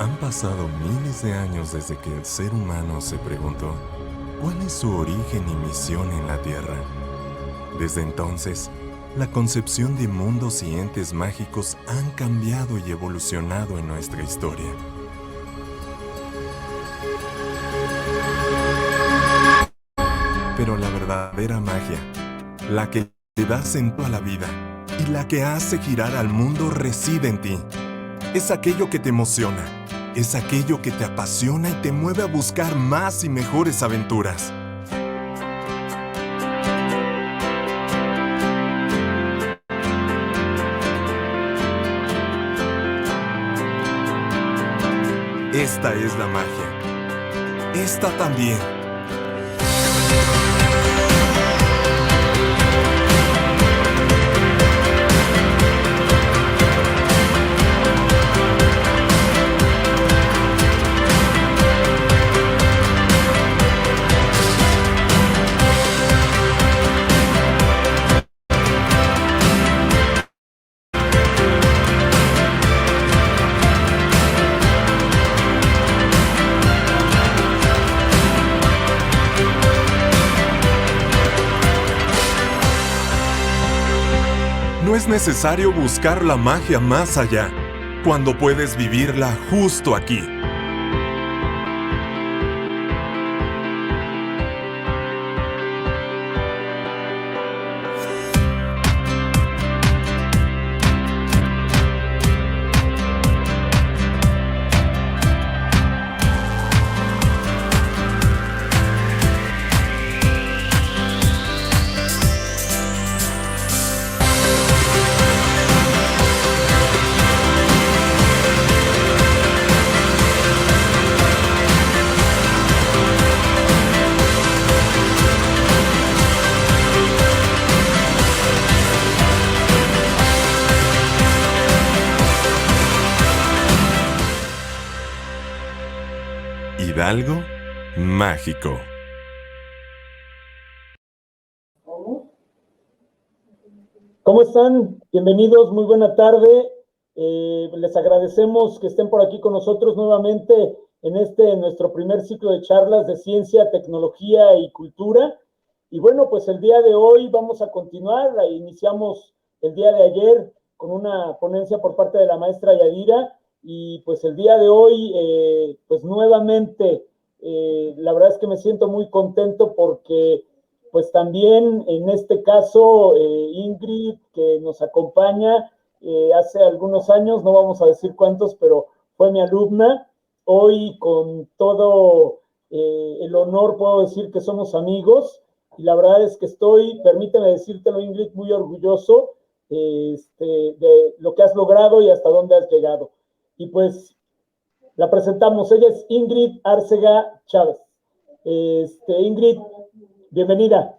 Han pasado miles de años desde que el ser humano se preguntó cuál es su origen y misión en la Tierra. Desde entonces, la concepción de mundos y entes mágicos han cambiado y evolucionado en nuestra historia. Pero la verdadera magia, la que te da sentido a la vida y la que hace girar al mundo reside en ti. Es aquello que te emociona, es aquello que te apasiona y te mueve a buscar más y mejores aventuras. Esta es la magia. Esta también. No es necesario buscar la magia más allá, cuando puedes vivirla justo aquí. Hidalgo mágico. ¿Cómo están? Bienvenidos, muy buena tarde. Les agradecemos que estén por aquí con nosotros nuevamente en nuestro primer ciclo de charlas de ciencia, tecnología y cultura. Y bueno, pues el día de hoy vamos a continuar. Iniciamos el día de ayer con una ponencia por parte de la maestra Yadira y pues el día de hoy, pues nuevamente, la verdad es que me siento muy contento porque pues también en este caso Ingrid, que nos acompaña hace algunos años, no vamos a decir cuántos, pero fue mi alumna. Hoy con todo el honor puedo decir que somos amigos y la verdad es que estoy, permíteme decírtelo Ingrid, muy orgulloso de lo que has logrado y hasta dónde has llegado. Y pues la presentamos, ella es Ingrid Arcega Chávez. Ingrid, bienvenida.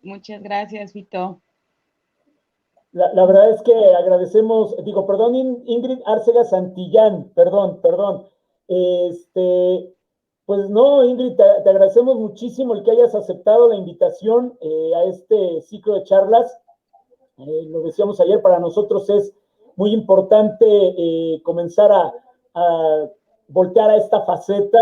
Muchas gracias, Vito. La verdad es que agradecemos, perdón, Ingrid Arcega Santillán, perdón. Pues no, Ingrid, te agradecemos muchísimo el que hayas aceptado la invitación a este ciclo de charlas. Lo decíamos ayer, para nosotros es muy importante comenzar a voltear a esta faceta.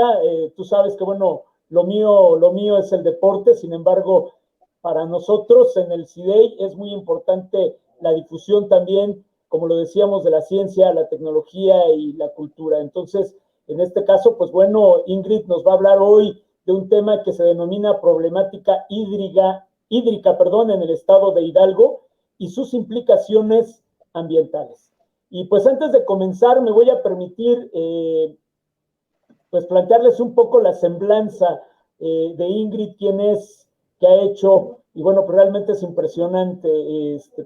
Tú sabes que, bueno, lo mío es el deporte, sin embargo, para nosotros en el CIDEI es muy importante la difusión también, como lo decíamos, de la ciencia, la tecnología y la cultura. Entonces, en este caso, pues bueno, Ingrid nos va a hablar hoy de un tema que se denomina problemática hídrica, en el estado de Hidalgo y sus implicaciones ambientales. Y pues antes de comenzar, me voy a permitir pues plantearles un poco la semblanza de Ingrid, quién es, qué ha hecho, y bueno, pues realmente es impresionante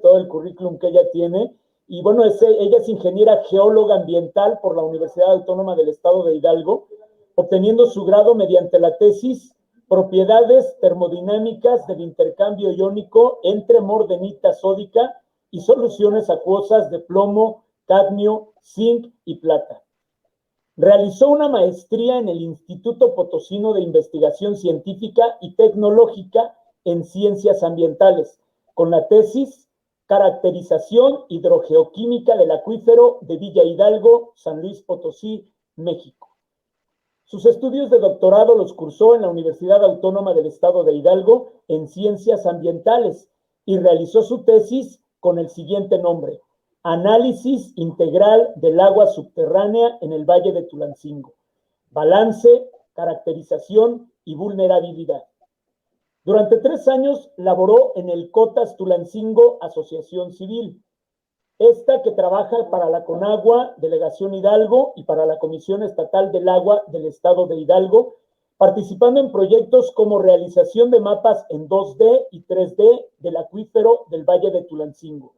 todo el currículum que ella tiene. Y bueno, ella es ingeniera geóloga ambiental por la Universidad Autónoma del Estado de Hidalgo, obteniendo su grado mediante la tesis Propiedades termodinámicas del intercambio iónico entre mordenita sódica y soluciones acuosas de plomo, cadmio, zinc y plata. Realizó una maestría en el Instituto Potosino de Investigación Científica y Tecnológica en Ciencias Ambientales, con la tesis Caracterización hidrogeoquímica del acuífero de Villa Hidalgo, San Luis Potosí, México. Sus estudios de doctorado los cursó en la Universidad Autónoma del Estado de Hidalgo en Ciencias Ambientales y realizó su tesis con el siguiente nombre: Análisis integral del agua subterránea en el Valle de Tulancingo. Balance, caracterización y vulnerabilidad. Durante 3 años laboró en el COTAS Tulancingo Asociación Civil, esta que trabaja para la CONAGUA, Delegación Hidalgo, y para la Comisión Estatal del Agua del Estado de Hidalgo, participando en proyectos como realización de mapas en 2D y 3D del acuífero del Valle de Tulancingo,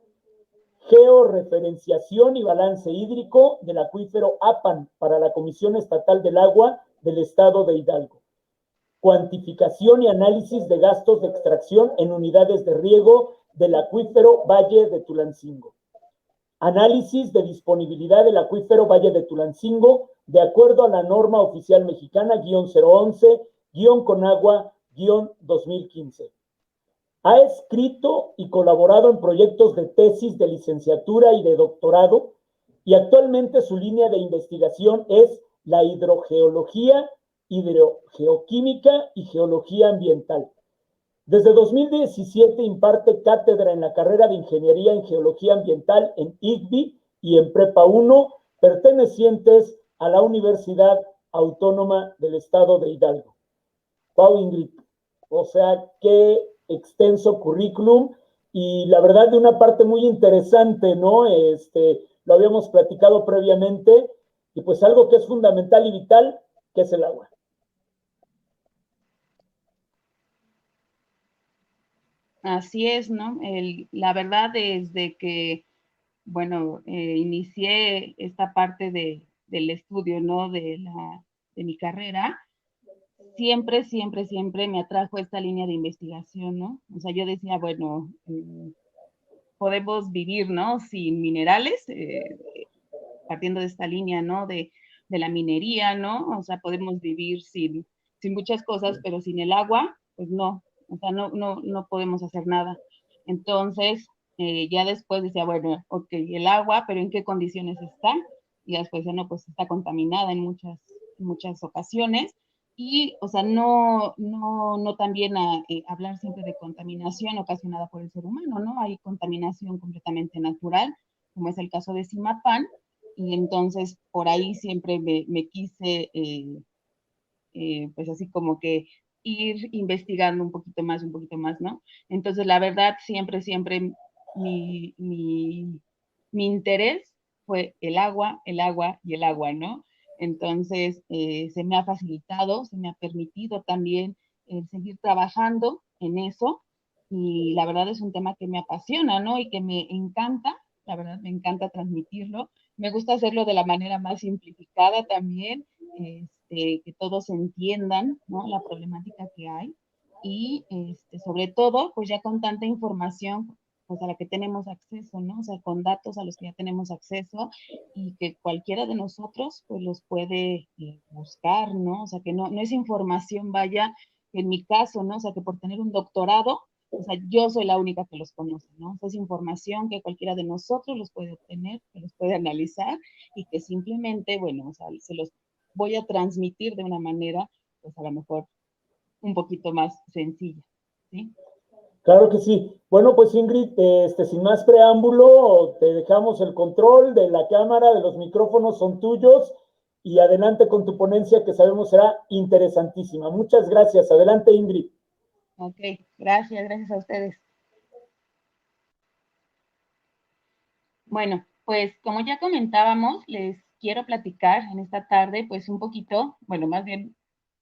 georreferenciación y balance hídrico del acuífero APAN para la Comisión Estatal del Agua del Estado de Hidalgo, cuantificación y análisis de gastos de extracción en unidades de riego del acuífero Valle de Tulancingo, análisis de disponibilidad del acuífero Valle de Tulancingo de acuerdo a la norma oficial mexicana _011-Conagua-2015. Ha escrito y colaborado en proyectos de tesis de licenciatura y de doctorado, y actualmente su línea de investigación es la hidrogeología, hidrogeoquímica y geología ambiental. Desde 2017 imparte cátedra en la carrera de Ingeniería en Geología Ambiental en IGBI y en Prepa 1, pertenecientes a la Universidad Autónoma del Estado de Hidalgo. Wow, Ingrid, o sea, qué extenso currículum, y la verdad de una parte muy interesante, ¿no? Lo habíamos platicado previamente, y pues algo que es fundamental y vital, que es el agua. Así es, ¿no? La verdad, desde que, bueno, inicié esta parte del estudio, ¿no? De mi carrera, siempre, siempre, siempre me atrajo esta línea de investigación, ¿no? O sea, yo decía, bueno, podemos vivir, ¿no? Sin minerales, partiendo de esta línea, ¿no? De la minería, ¿no? O sea, podemos vivir sin muchas cosas, pero sin el agua, pues no, o sea, no podemos hacer nada. Entonces, ya después decía, bueno, ok, el agua, pero ¿en qué condiciones está? Y después, no, pues está contaminada en muchas ocasiones. Y, o sea, no también hablar siempre de contaminación ocasionada por el ser humano, ¿no? Hay contaminación completamente natural, como es el caso de Zimapán, y entonces por ahí siempre me quise, pues así como que ir investigando un poquito más, ¿no? Entonces, la verdad, siempre, siempre mi interés fue el agua y el agua, ¿no? Entonces, se me ha facilitado, se me ha permitido también seguir trabajando en eso, y la verdad es un tema que me apasiona, ¿no? Y que me encanta, la verdad me encanta transmitirlo. Me gusta hacerlo de la manera más simplificada también, que todos entiendan, ¿no? La problemática que hay, y sobre todo, pues ya con tanta información, pues a la que tenemos acceso, ¿no? O sea, con datos a los que ya tenemos acceso, y que cualquiera de nosotros pues los puede buscar, ¿no? O sea, que no es información, vaya, en mi caso, ¿no? O sea, que por tener un doctorado, o sea, yo soy la única que los conoce, ¿no? O sea, es información que cualquiera de nosotros los puede obtener, que los puede analizar, y que simplemente, bueno, o sea, se los voy a transmitir de una manera, pues a lo mejor un poquito más sencilla, ¿sí? Claro que sí. Bueno, pues Ingrid, sin más preámbulo, te dejamos el control de la cámara, de los micrófonos, son tuyos, y adelante con tu ponencia, que sabemos será interesantísima. Muchas gracias. Adelante, Ingrid. Ok, gracias a ustedes. Bueno, pues como ya comentábamos, les quiero platicar en esta tarde, pues un poquito, bueno, más bien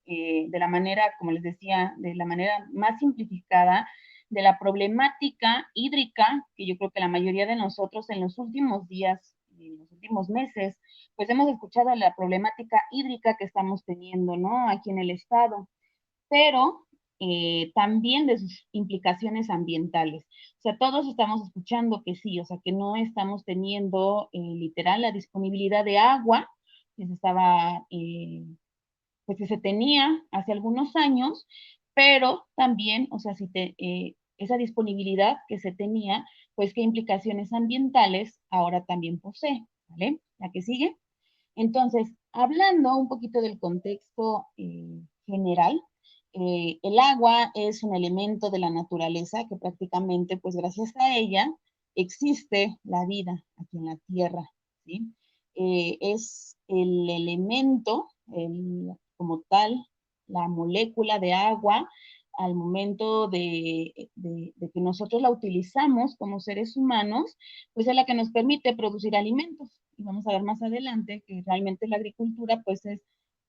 de la manera, como les decía, de la manera más simplificada de la problemática hídrica, que yo creo que la mayoría de nosotros en los últimos días, en los últimos meses, pues hemos escuchado la problemática hídrica que estamos teniendo, ¿no? Aquí en el estado, pero también de sus implicaciones ambientales. O sea, todos estamos escuchando que sí, o sea, que no estamos teniendo literal la disponibilidad de agua que se estaba, pues que se tenía hace algunos años, pero también, o sea, esa disponibilidad que se tenía, pues qué implicaciones ambientales ahora también posee, ¿vale? La que sigue. Entonces, hablando un poquito del contexto general, el agua es un elemento de la naturaleza que prácticamente, pues gracias a ella, existe la vida aquí en la Tierra, ¿sí? Es el elemento, como tal, la molécula de agua, al momento de que nosotros la utilizamos como seres humanos, pues es la que nos permite producir alimentos. Y vamos a ver más adelante que realmente la agricultura, pues es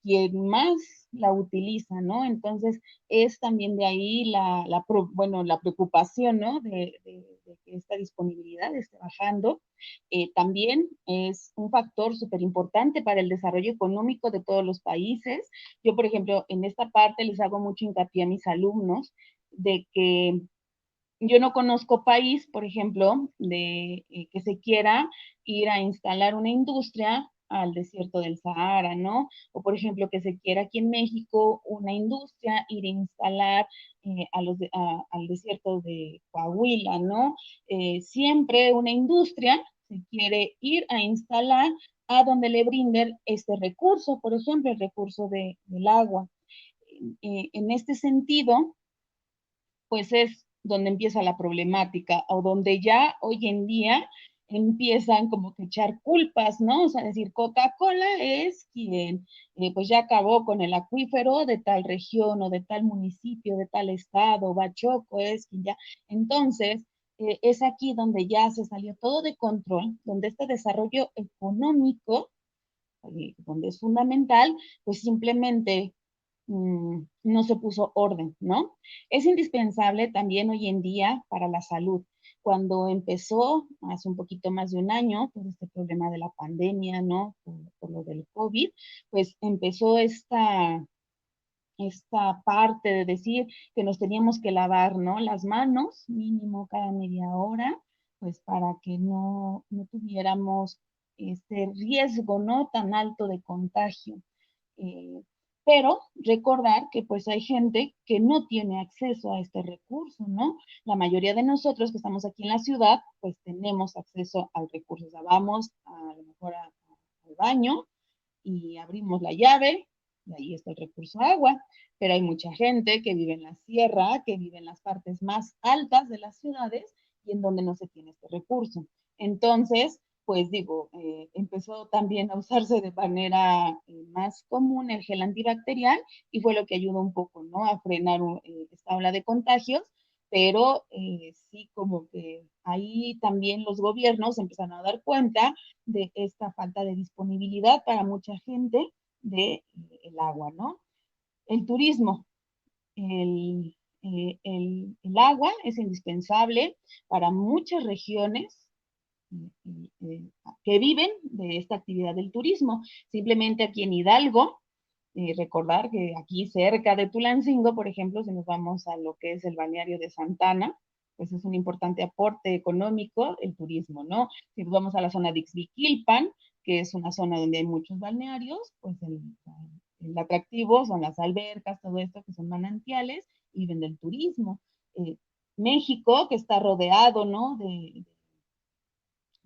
quien más la utiliza, ¿no? Entonces, es también de ahí la preocupación, ¿no? De que esta disponibilidad esté bajando. También es un factor súper importante para el desarrollo económico de todos los países. Yo, por ejemplo, en esta parte les hago mucho hincapié a mis alumnos de que yo no conozco país, por ejemplo, que se quiera ir a instalar una industria al desierto del Sahara, ¿no? O, por ejemplo, que se quiera aquí en México una industria ir a instalar al desierto de Coahuila, ¿no? Siempre una industria se quiere ir a instalar a donde le brinden este recurso, por ejemplo, el recurso del agua. En este sentido, pues es donde empieza la problemática o donde ya hoy en día empiezan como que echar culpas, ¿no? O sea, decir, Coca-Cola es quien pues ya acabó con el acuífero de tal región o de tal municipio, de tal estado, Bachoco es quien ya. Entonces, es aquí donde ya se salió todo de control, donde este desarrollo económico, donde es fundamental, pues simplemente no se puso orden, ¿no? Es indispensable también hoy en día para la salud. Cuando empezó hace un poquito más de un año, por este problema de la pandemia, ¿no? Por lo del COVID, pues empezó esta parte de decir que nos teníamos que lavar, ¿no? Las manos mínimo cada media hora, pues para que no tuviéramos este riesgo, ¿no? Tan alto de contagio. Eh, pero recordar que pues hay gente que no tiene acceso a este recurso, ¿no? La mayoría de nosotros que estamos aquí en la ciudad, pues tenemos acceso al recurso. O sea, vamos a lo mejor al baño y abrimos la llave y ahí está el recurso agua. Pero hay mucha gente que vive en la sierra, que vive en las partes más altas de las ciudades y en donde no se tiene este recurso. Entonces, pues digo, empezó también a usarse de manera más común el gel antibacterial y fue lo que ayudó un poco, ¿no? A frenar esta ola de contagios, pero sí como que ahí también los gobiernos empezaron a dar cuenta de esta falta de disponibilidad para mucha gente de el agua, ¿no? El turismo, el agua es indispensable para muchas regiones que viven de esta actividad del turismo. Simplemente aquí en Hidalgo, recordar que aquí cerca de Tulancingo, por ejemplo, si nos vamos a lo que es el balneario de Santana, pues es un importante aporte económico el turismo, ¿no? Si nos vamos a la zona de Ixmiquilpan, que es una zona donde hay muchos balnearios, pues el atractivo son las albercas, todo esto que son manantiales y viven del turismo. México, que está rodeado, ¿no? De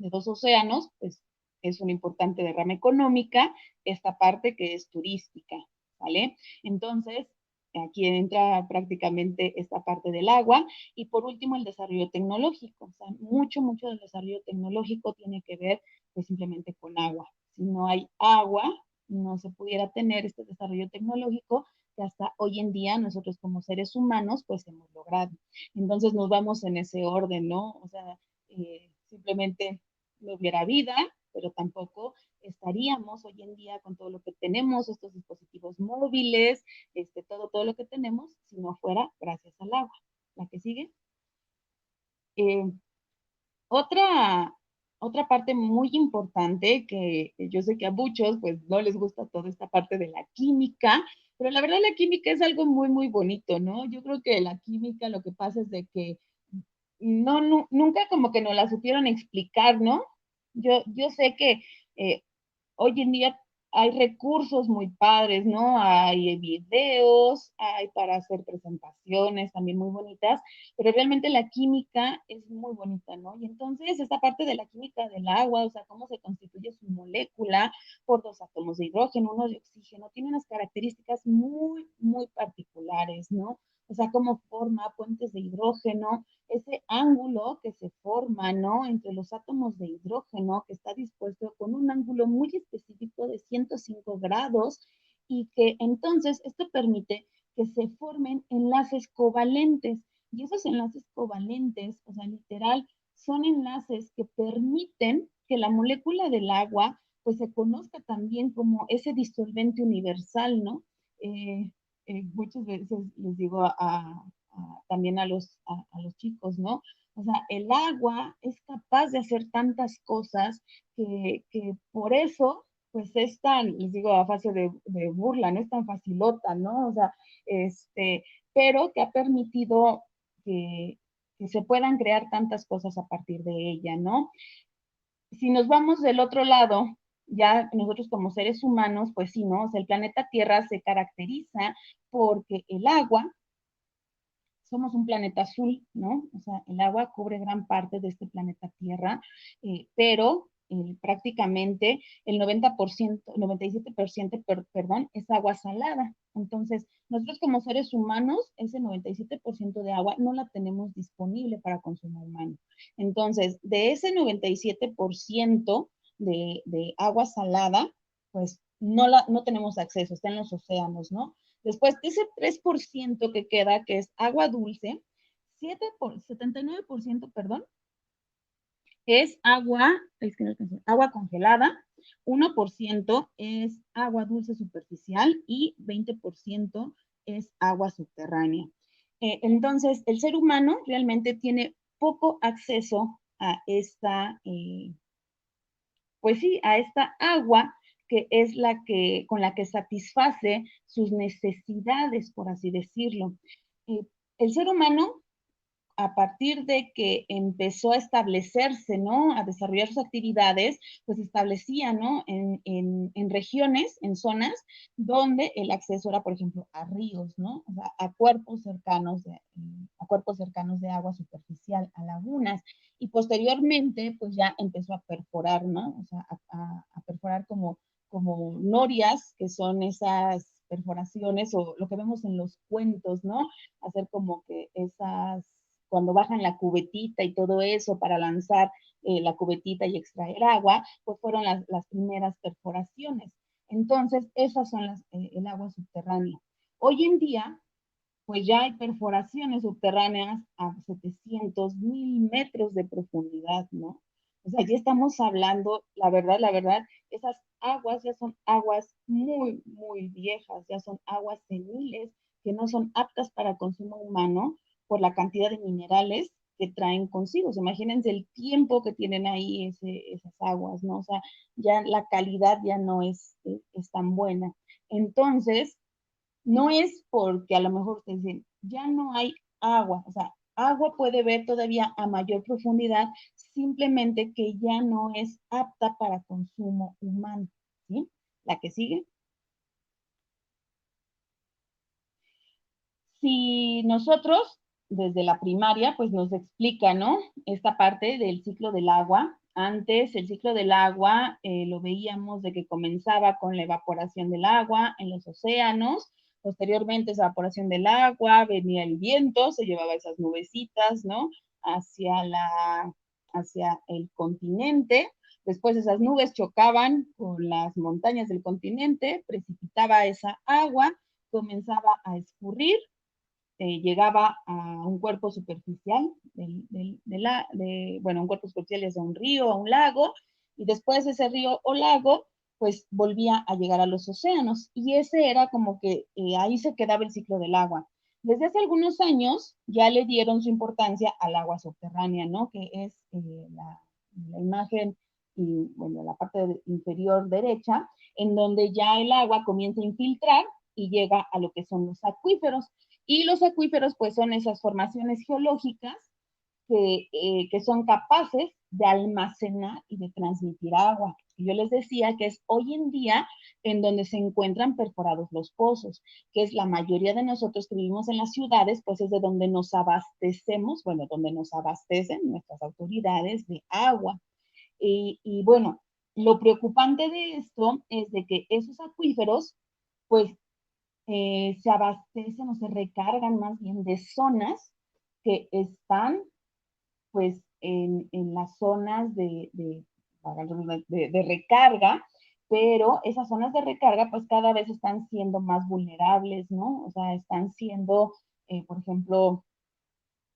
dos océanos, pues es una importante derrama económica, esta parte que es turística, ¿vale? Entonces, aquí entra prácticamente esta parte del agua y por último el desarrollo tecnológico, o sea, mucho del desarrollo tecnológico tiene que ver pues simplemente con agua. Si no hay agua, no se pudiera tener este desarrollo tecnológico que hasta hoy en día nosotros como seres humanos pues hemos logrado. Entonces nos vamos en ese orden, ¿no? O sea, simplemente no hubiera vida, pero tampoco estaríamos hoy en día con todo lo que tenemos, estos dispositivos móviles, todo lo que tenemos, si no fuera gracias al agua. La que sigue. Eh, otra, otra parte muy importante que yo sé que a muchos pues no les gusta toda esta parte de la química, pero la verdad la química es algo muy bonito, ¿no? Yo creo que la química lo que pasa es de que nunca como que nos la supieron explicar, ¿no? Yo sé que hoy en día hay recursos muy padres, ¿no? Hay videos, hay para hacer presentaciones también muy bonitas, pero realmente la química es muy bonita, ¿no? Y entonces esta parte de la química del agua, o sea, cómo se constituye su molécula por 2 átomos de hidrógeno, uno de oxígeno, tiene unas características muy, muy particulares, ¿no? O sea, cómo forma puentes de hidrógeno, ese ángulo que se forma, ¿no? Entre los átomos de hidrógeno, que está dispuesto con un ángulo muy específico de 105 grados, y que entonces esto permite que se formen enlaces covalentes. Y esos enlaces covalentes, o sea, literal, son enlaces que permiten que la molécula del agua pues se conozca también como ese disolvente universal, ¿no? Muchas veces les digo también a los chicos, ¿no? O sea, el agua es capaz de hacer tantas cosas que por eso, pues es tan, les digo a fase de burla, no es tan facilota, ¿no? O sea, pero que ha permitido que se puedan crear tantas cosas a partir de ella, ¿no? Si nos vamos del otro lado, ya nosotros como seres humanos, pues sí, ¿no? O sea, el planeta Tierra se caracteriza porque el agua, somos un planeta azul, ¿no? O sea, el agua cubre gran parte de este planeta Tierra, pero prácticamente el 90%, 97%, perdón, es agua salada. Entonces, nosotros como seres humanos, ese 97% de agua no la tenemos disponible para consumo humano. Entonces, de ese 97% de agua salada, pues no tenemos acceso, está en los océanos, ¿no? Después, ese 3% que queda, que es agua dulce, 79%, perdón, es agua congelada, 1% es agua dulce superficial y 20% es agua subterránea. Entonces, el ser humano realmente tiene poco acceso a pues sí, a esta agua que es con la que satisface sus necesidades, por así decirlo. El ser humano, a partir de que empezó a establecerse, ¿no? A desarrollar sus actividades, pues establecía, ¿no? En regiones, en zonas, donde el acceso era, por ejemplo, a ríos, ¿no? O sea, a cuerpos cercanos de agua superficial, a lagunas. Y posteriormente, pues ya empezó a perforar, ¿no? O sea, a perforar como norias, que son esas perforaciones, o lo que vemos en los cuentos, ¿no? Hacer como que cuando bajan la cubetita y todo eso para lanzar la cubetita y extraer agua, pues fueron las primeras perforaciones. Entonces, esas son el agua subterránea. Hoy en día, pues ya hay perforaciones subterráneas a 700,000 metros de profundidad, ¿no? O sea, ya estamos hablando, la verdad, esas aguas ya son aguas muy, muy viejas, ya son aguas seniles que no son aptas para consumo humano por la cantidad de minerales que traen consigo. O sea, imagínense el tiempo que tienen ahí esas aguas, ¿no? O sea, ya la calidad ya no es tan buena. Entonces, no es porque a lo mejor ustedes dicen, ya no hay agua, o sea, agua puede ver todavía a mayor profundidad, simplemente que ya no es apta para consumo humano, ¿sí? La que sigue. Si nosotros, desde la primaria, pues nos explica, ¿no? Esta parte del ciclo del agua. Antes, el ciclo del agua lo veíamos de que comenzaba con la evaporación del agua en los océanos. Posteriormente, esa evaporación del agua, venía el viento, se llevaba esas nubecitas, ¿no? Hacia el continente. Después esas nubes chocaban con las montañas del continente, precipitaba esa agua, comenzaba a escurrir, llegaba a un cuerpo superficial, un cuerpo superficial es un río, a un lago, y después ese río o lago, pues volvía a llegar a los océanos. Y ese era como que ahí se quedaba el ciclo del agua. Desde hace algunos años ya le dieron su importancia al agua subterránea, ¿no? Que es la imagen y, bueno, la parte inferior derecha, en donde ya el agua comienza a infiltrar y llega a lo que son los acuíferos. Y los acuíferos, pues, son esas formaciones geológicas que son capaces de almacenar y de transmitir agua. que yo les decía, que es hoy en día en donde se encuentran perforados los pozos, que es la mayoría de nosotros que vivimos en las ciudades, pues es de donde nos abastecemos, bueno, donde nos abastecen nuestras autoridades de agua. Y bueno, lo preocupante de esto es de que esos acuíferos, pues se abastecen o se recargan más bien de zonas que están pues en las zonas de recarga, pero esas zonas de recarga pues cada vez están siendo más vulnerables, ¿no? O sea, están siendo, por ejemplo,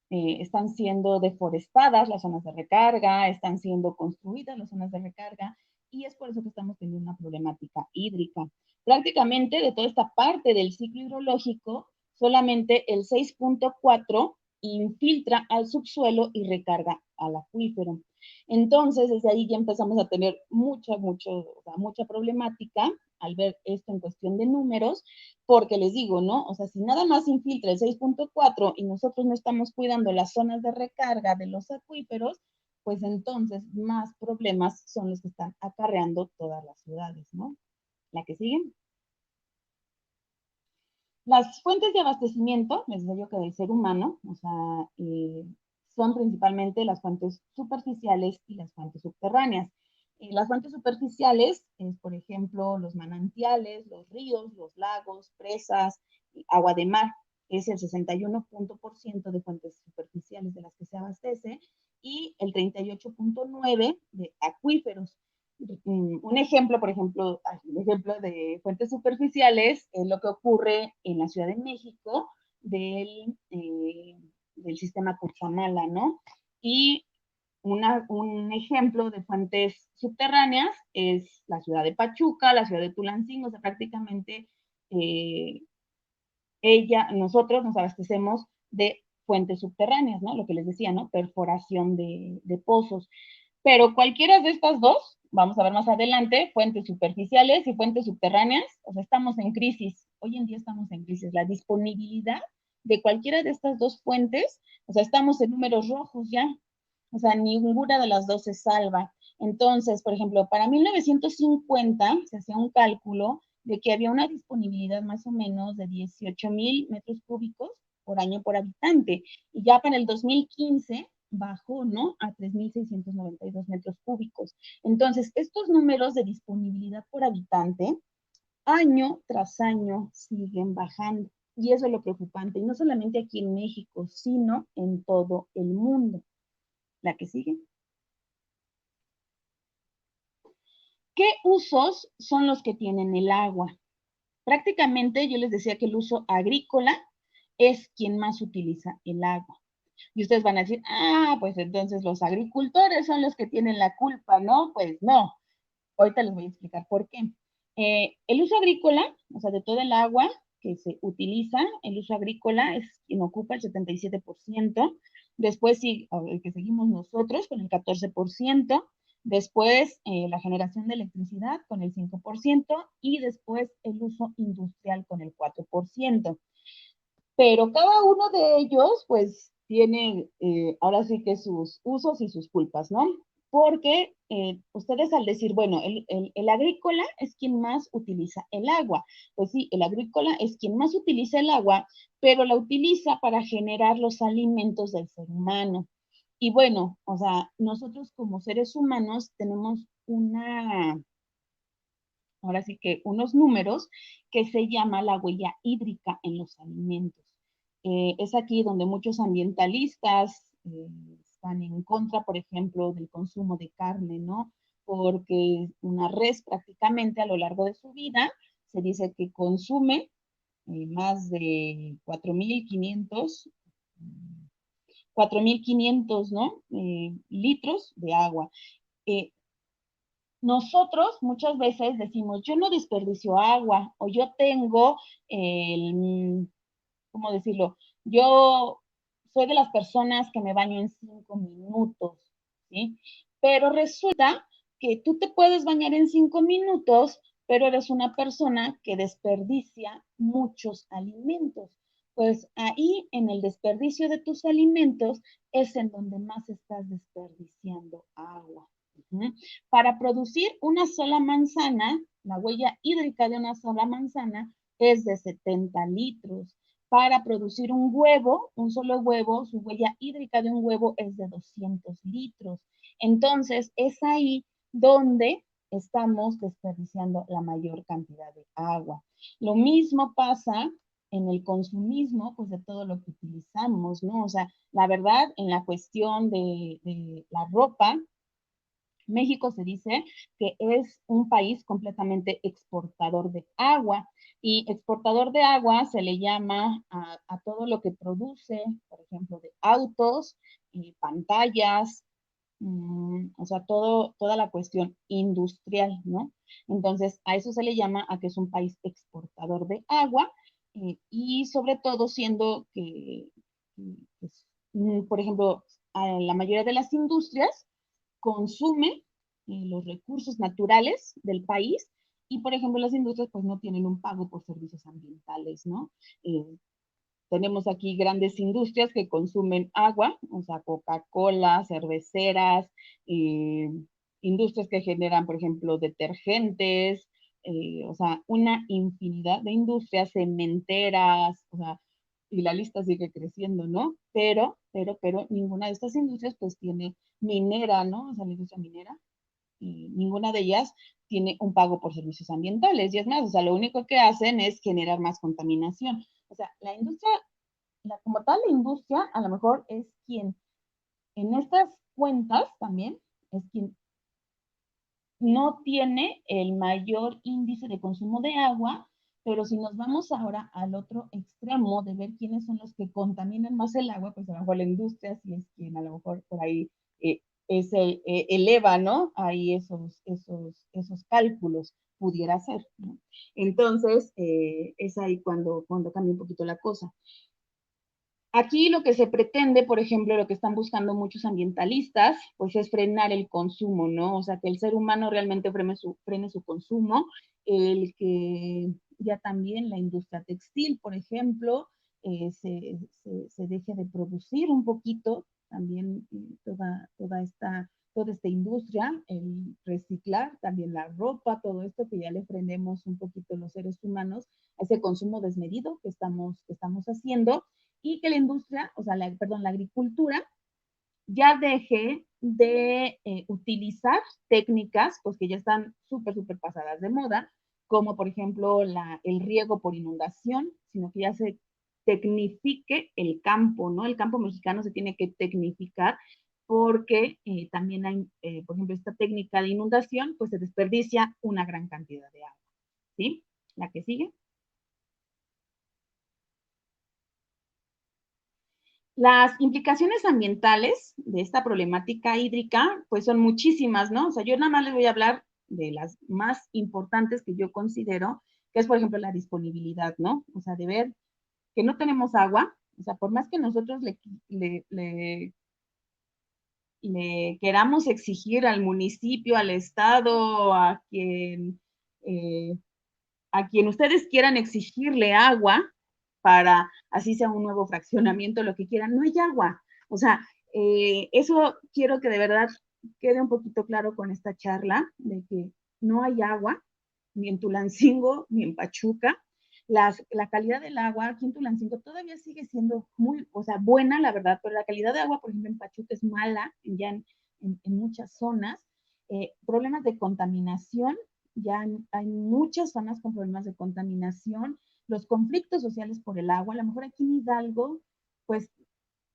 están siendo deforestadas las zonas de recarga, están siendo construidas las zonas de recarga, y es por eso que estamos teniendo una problemática hídrica. Prácticamente de toda esta parte del ciclo hidrológico, solamente el 6.4 infiltra al subsuelo y recarga al acuífero. Entonces, desde ahí ya empezamos a tener mucha problemática al ver esto en cuestión de números, porque les digo, ¿no? O sea, si nada más infiltra el 6.4 y nosotros no estamos cuidando las zonas de recarga de los acuíferos, pues entonces más problemas son los que están acarreando todas las ciudades, ¿no? La que sigue. Las fuentes de abastecimiento, les digo yo que del ser humano, o sea, son principalmente las fuentes superficiales y las fuentes subterráneas. Las fuentes superficiales es, por ejemplo, los manantiales, los ríos, los lagos, presas, agua de mar. Es el 61% de fuentes superficiales de las que se abastece y el 38.9% de acuíferos. Un ejemplo, por ejemplo, un ejemplo de fuentes superficiales es lo que ocurre en la Ciudad de México del sistema Cutzamala, ¿no? Y un ejemplo de fuentes subterráneas es la ciudad de Pachuca, la ciudad de Tulancingo, o sea, prácticamente nosotros nos abastecemos de fuentes subterráneas, ¿no? Lo que les decía, ¿no? Perforación de pozos. Pero cualquiera de estas dos, vamos a ver más adelante, fuentes superficiales y fuentes subterráneas, o sea, estamos en crisis. Hoy en día estamos en crisis. La disponibilidad de cualquiera de estas dos fuentes, o sea, estamos en números rojos ya. O sea, ninguna de las dos se salva. Entonces, por ejemplo, para 1950 se hacía un cálculo de que había una disponibilidad más o menos de 18,000 metros cúbicos por año por habitante. Y ya para el 2015 bajó, ¿no? A 3,692 metros cúbicos. Entonces, estos números de disponibilidad por habitante, año tras año, siguen bajando. Y eso es lo preocupante. Y no solamente aquí en México, sino en todo el mundo. La que sigue. ¿Qué usos son los que tienen el agua? Prácticamente yo les decía que el uso agrícola es quien más utiliza el agua. Y ustedes van a decir, pues entonces los agricultores son los que tienen la culpa, ¿no? Pues no. Ahorita les voy a explicar por qué. El uso agrícola, o sea, de todo el agua que se utiliza, el uso agrícola es quien ocupa el 77%. Después sí, el que seguimos nosotros con el 14%. Después la generación de electricidad con el 5% y después el uso industrial con el 4%. Pero cada uno de ellos, pues, tiene ahora sí que sus usos y sus culpas, ¿no? Porque ustedes al decir, bueno, el agrícola es quien más utiliza el agua. Pues sí, el agrícola es quien más utiliza el agua, pero la utiliza para generar los alimentos del ser humano. Y bueno, o sea, nosotros como seres humanos tenemos ahora sí que unos números que se llama la huella hídrica en los alimentos. Es aquí donde muchos ambientalistas están en contra, por ejemplo, del consumo de carne, ¿no? Porque una res prácticamente a lo largo de su vida se dice que consume más de 4,500, ¿no? Litros de agua. Nosotros muchas veces decimos, yo no desperdicio agua o yo tengo ¿cómo decirlo? Yo soy de las personas que me baño en 5 minutos, ¿sí? Pero resulta que tú te puedes bañar en 5 minutos, pero eres una persona que desperdicia muchos alimentos. Pues ahí, en el desperdicio de tus alimentos, es en donde más estás desperdiciando agua. Para producir una sola manzana, la huella hídrica de una sola manzana es de 70 litros. Para producir un huevo, un solo huevo, su huella hídrica de un huevo es de 200 litros. Entonces, es ahí donde estamos desperdiciando la mayor cantidad de agua. Lo mismo pasa en el consumismo, pues de todo lo que utilizamos, ¿no? O sea, la verdad, en la cuestión de la ropa, México se dice que es un país completamente exportador de agua y exportador de agua se le llama a todo lo que produce, por ejemplo, de autos, pantallas, o sea, toda la cuestión industrial, ¿no? Entonces, a eso se le llama a que es un país exportador de agua y sobre todo siendo que, pues, por ejemplo, la mayoría de las industrias consume los recursos naturales del país y, por ejemplo, las industrias pues no tienen un pago por servicios ambientales, ¿no? Eh, Tenemos aquí grandes industrias que consumen agua, o sea, Coca-Cola, cerveceras, eh, industrias que generan, por ejemplo, detergentes, o sea, una infinidad de industrias, cementeras, o sea, y la lista sigue creciendo, ¿no? Pero ninguna de estas industrias pues tiene minera, ¿no? O sea, la industria minera, y ninguna de ellas tiene un pago por servicios ambientales. Y es más, o sea, lo único que hacen es generar más contaminación. O sea, la industria, como tal, la industria a lo mejor es quien en estas cuentas también es quien no tiene el mayor índice de consumo de agua, pero si nos vamos ahora al otro extremo de ver quiénes son los que contaminan más el agua, pues a lo mejor la industria sí es quien a lo mejor por ahí eleva, ¿no? Ahí esos cálculos pudiera ser, ¿no? Entonces, es ahí cuando cambia un poquito la cosa. Aquí lo que se pretende, por ejemplo, lo que están buscando muchos ambientalistas, pues es frenar el consumo, ¿no? O sea, que el ser humano realmente frene su consumo, el que ya también la industria textil, por ejemplo, se deje de producir un poquito, también toda esta industria, el reciclar, también la ropa, todo esto, que ya le frenemos un poquito los seres humanos a ese consumo desmedido que estamos haciendo y que la industria, o sea, la agricultura ya deje de utilizar técnicas pues que ya están súper pasadas de moda, como por ejemplo el riego por inundación, sino que ya se tecnifique el campo, ¿no? El campo mexicano se tiene que tecnificar porque también hay, por ejemplo, esta técnica de inundación, pues se desperdicia una gran cantidad de agua, ¿sí? La que sigue. Las implicaciones ambientales de esta problemática hídrica, pues son muchísimas, ¿no? O sea, yo nada más les voy a hablar de las más importantes que yo considero, que es, por ejemplo, la disponibilidad, ¿no? O sea, de ver que no tenemos agua, o sea, por más que nosotros le queramos exigir al municipio, al estado, eh, a quien ustedes quieran exigirle agua para así sea un nuevo fraccionamiento, lo que quieran, no hay agua. O sea, eso quiero que de verdad quede un poquito claro con esta charla, de que no hay agua, ni en Tulancingo, ni en Pachuca. La calidad del agua aquí en Tulancingo todavía sigue siendo muy, o sea, buena, la verdad, pero la calidad de agua, por ejemplo, en Pachuca es mala, ya en muchas zonas. Problemas de contaminación, ya hay muchas zonas con problemas de contaminación, los conflictos sociales por el agua, a lo mejor aquí en Hidalgo, pues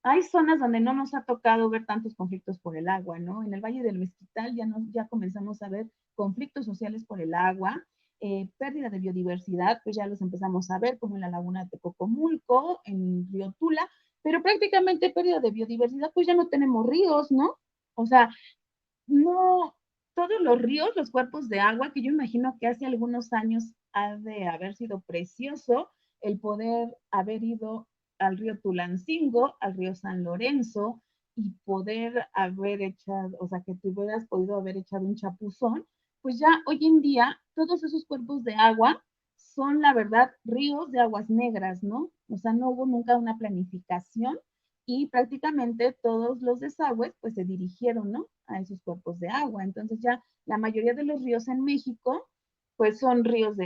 hay zonas donde no nos ha tocado ver tantos conflictos por el agua, ¿no? En el Valle del Mezquital ya comenzamos a ver conflictos sociales por el agua, pérdida de biodiversidad, pues ya los empezamos a ver, como en la laguna de Tecocomulco, en Río Tula, pero prácticamente pérdida de biodiversidad, pues ya no tenemos ríos, ¿no? O sea, no, todos los ríos, los cuerpos de agua, que yo imagino que hace algunos años ha de haber sido precioso el poder haber ido al río Tulancingo, al río San Lorenzo y poder haber echado, o sea, que tú hubieras podido haber echado un chapuzón, pues ya hoy en día todos esos cuerpos de agua son, la verdad, ríos de aguas negras, ¿no? O sea, no hubo nunca una planificación y prácticamente todos los desagües pues se dirigieron, ¿no? a esos cuerpos de agua. Entonces ya la mayoría de los ríos en México, pues son ríos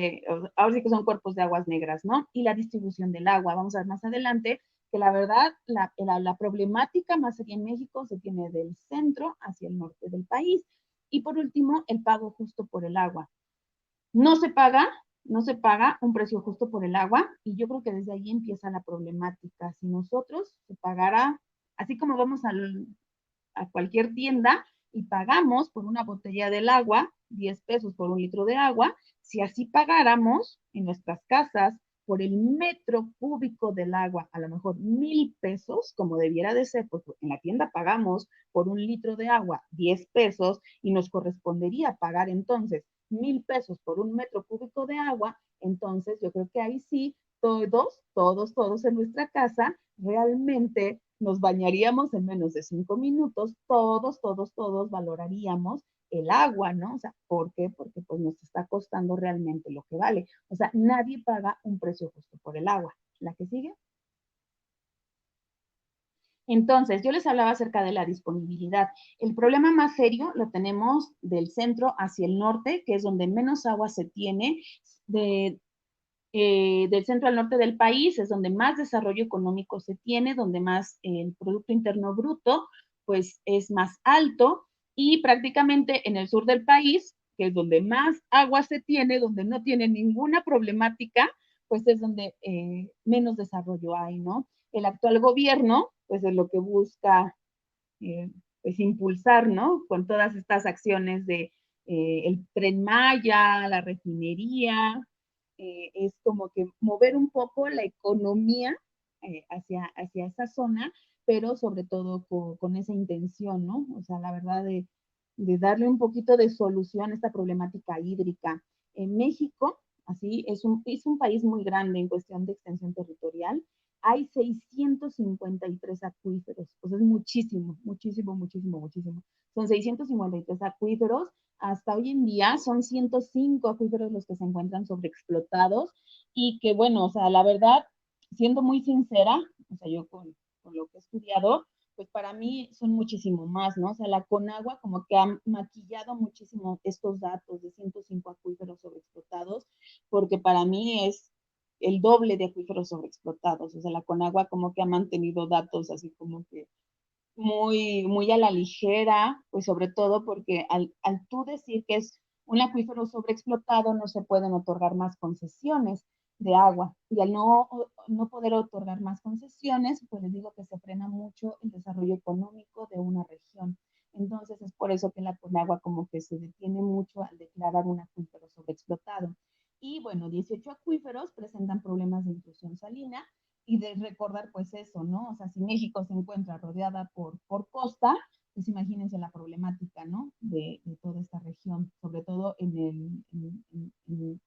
ahora sí que son cuerpos de aguas negras, ¿no? Y la distribución del agua, vamos a ver más adelante, que la verdad, la problemática más seria en México se tiene del centro hacia el norte del país. Y por último, el pago justo por el agua. No se paga, no se paga un precio justo por el agua, y yo creo que desde ahí empieza la problemática. Si nosotros se pagara, así como vamos a cualquier tienda y pagamos por una botella del agua, 10 pesos por un litro de agua, si así pagáramos en nuestras casas por el metro cúbico del agua, a lo mejor 1,000 pesos, como debiera de ser, porque en la tienda pagamos por un litro de agua 10 pesos y nos correspondería pagar entonces 1,000 pesos por un metro cúbico de agua, entonces yo creo que ahí sí, todos en nuestra casa realmente nos bañaríamos en menos de 5 minutos, todos valoraríamos el agua, ¿no? O sea, ¿por qué? Porque pues nos está costando realmente lo que vale. O sea, nadie paga un precio justo por el agua. ¿La que sigue? Entonces, yo les hablaba acerca de la disponibilidad. El problema más serio lo tenemos del centro hacia el norte, que es donde menos agua se tiene. Del centro al norte del país es donde más desarrollo económico se tiene, donde más el Producto Interno Bruto pues es más alto, y prácticamente en el sur del país, que es donde más agua se tiene, donde no tiene ninguna problemática, pues es donde menos desarrollo hay, ¿no? El actual gobierno pues es lo que busca pues impulsar, ¿no? Con todas estas acciones de el Tren Maya, la refinería, es como que mover un poco la economía hacia esa zona, pero sobre todo con esa intención, ¿no? O sea, la verdad de darle un poquito de solución a esta problemática hídrica. En México, así, es un país muy grande en cuestión de extensión territorial. Hay 653 acuíferos, pues es muchísimo, muchísimo, muchísimo, muchísimo. Son 653 acuíferos. Hasta hoy en día son 105 acuíferos los que se encuentran sobreexplotados, y que, bueno, o sea, la verdad, siendo muy sincera, o sea, yo con lo que he estudiado, pues para mí son muchísimo más, ¿no? O sea, la Conagua como que ha maquillado muchísimo estos datos de 105 acuíferos sobreexplotados, porque para mí es el doble de acuíferos sobreexplotados. O sea, la Conagua como que ha mantenido datos así como que muy a la ligera, pues sobre todo porque al tú decir que es un acuífero sobreexplotado, no se pueden otorgar más concesiones de agua. Y al no poder otorgar más concesiones, pues les digo que se frena mucho el desarrollo económico de una región. Entonces es por eso que la Conagua como que se detiene mucho al declarar un acuífero sobreexplotado. Y bueno, 18 acuíferos presentan problemas de intrusión salina, y de recordar pues eso, ¿no? O sea, si México se encuentra rodeada por costa, pues imagínense la problemática, ¿no? De toda esta región, sobre todo en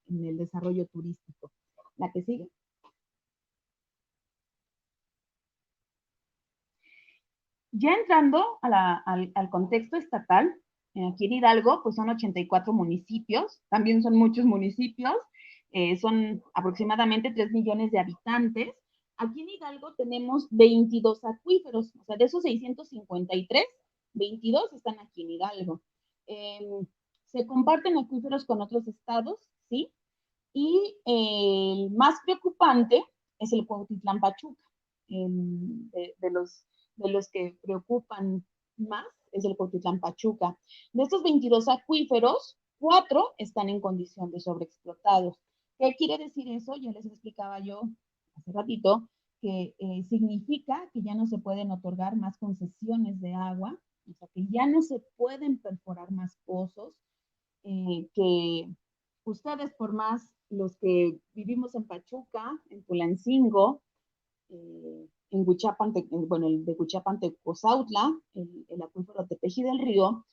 el desarrollo turístico. La que sigue. Ya entrando al contexto estatal, aquí en Hidalgo, pues son 84 municipios, también son muchos municipios, son aproximadamente 3 millones de habitantes. Aquí en Hidalgo tenemos 22 acuíferos, o sea, de esos 653, 22 están aquí en Hidalgo. Se comparten acuíferos con otros estados, ¿sí? Y el más preocupante es el Cuautitlán Pachuca. De los que preocupan más es el Cuautitlán Pachuca. De estos 22 acuíferos, 4 están en condición de sobreexplotados. ¿Qué quiere decir eso? Ya les explicaba yo hace ratito que significa que ya no se pueden otorgar más concesiones de agua, o sea, que ya no se pueden perforar más pozos, que ustedes, por más los que vivimos en Pachuca, en Tulancingo, en Huichapan, bueno, el de Huichapan, Tecozautla, el acuífero Tepeji del Río,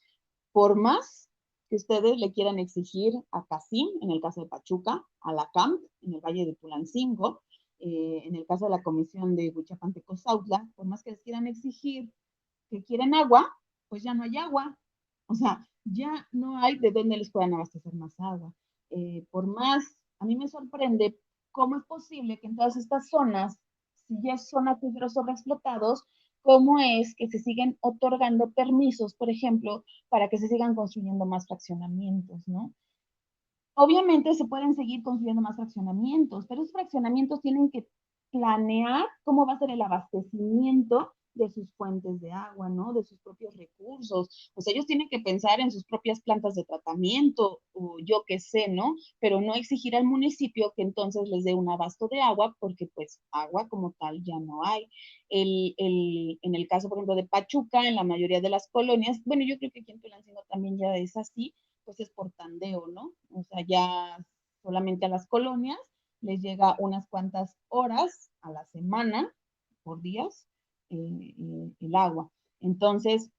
por más que ustedes le quieran exigir a CACIM, en el caso de Pachuca, a la CAMP, en el Valle de Tulancingo, en el caso de la Comisión de Huichapan, Tecozautla, por más que les quieran exigir que quieren agua, pues ya no hay agua. O sea, ya no hay de dónde les puedan abastecer más agua. Por más, a mí me sorprende cómo es posible que en todas estas zonas, si ya son acuíferos sobreexplotados, cómo es que se siguen otorgando permisos, por ejemplo, para que se sigan construyendo más fraccionamientos, ¿no? Obviamente se pueden seguir construyendo más fraccionamientos, pero esos fraccionamientos tienen que planear cómo va a ser el abastecimiento de sus fuentes de agua, ¿no? De sus propios recursos. O sea, ellos tienen que pensar en sus propias plantas de tratamiento, o yo qué sé, ¿no? Pero no exigir al municipio que entonces les dé un abasto de agua, porque pues agua como tal ya no hay. En el caso, por ejemplo, de Pachuca, en la mayoría de las colonias, bueno, yo creo que aquí en Tulancingo también ya es así, pues es por tandeo, ¿no? O sea, ya solamente a las colonias les llega unas cuantas horas a la semana, por días, el agua. Entonces,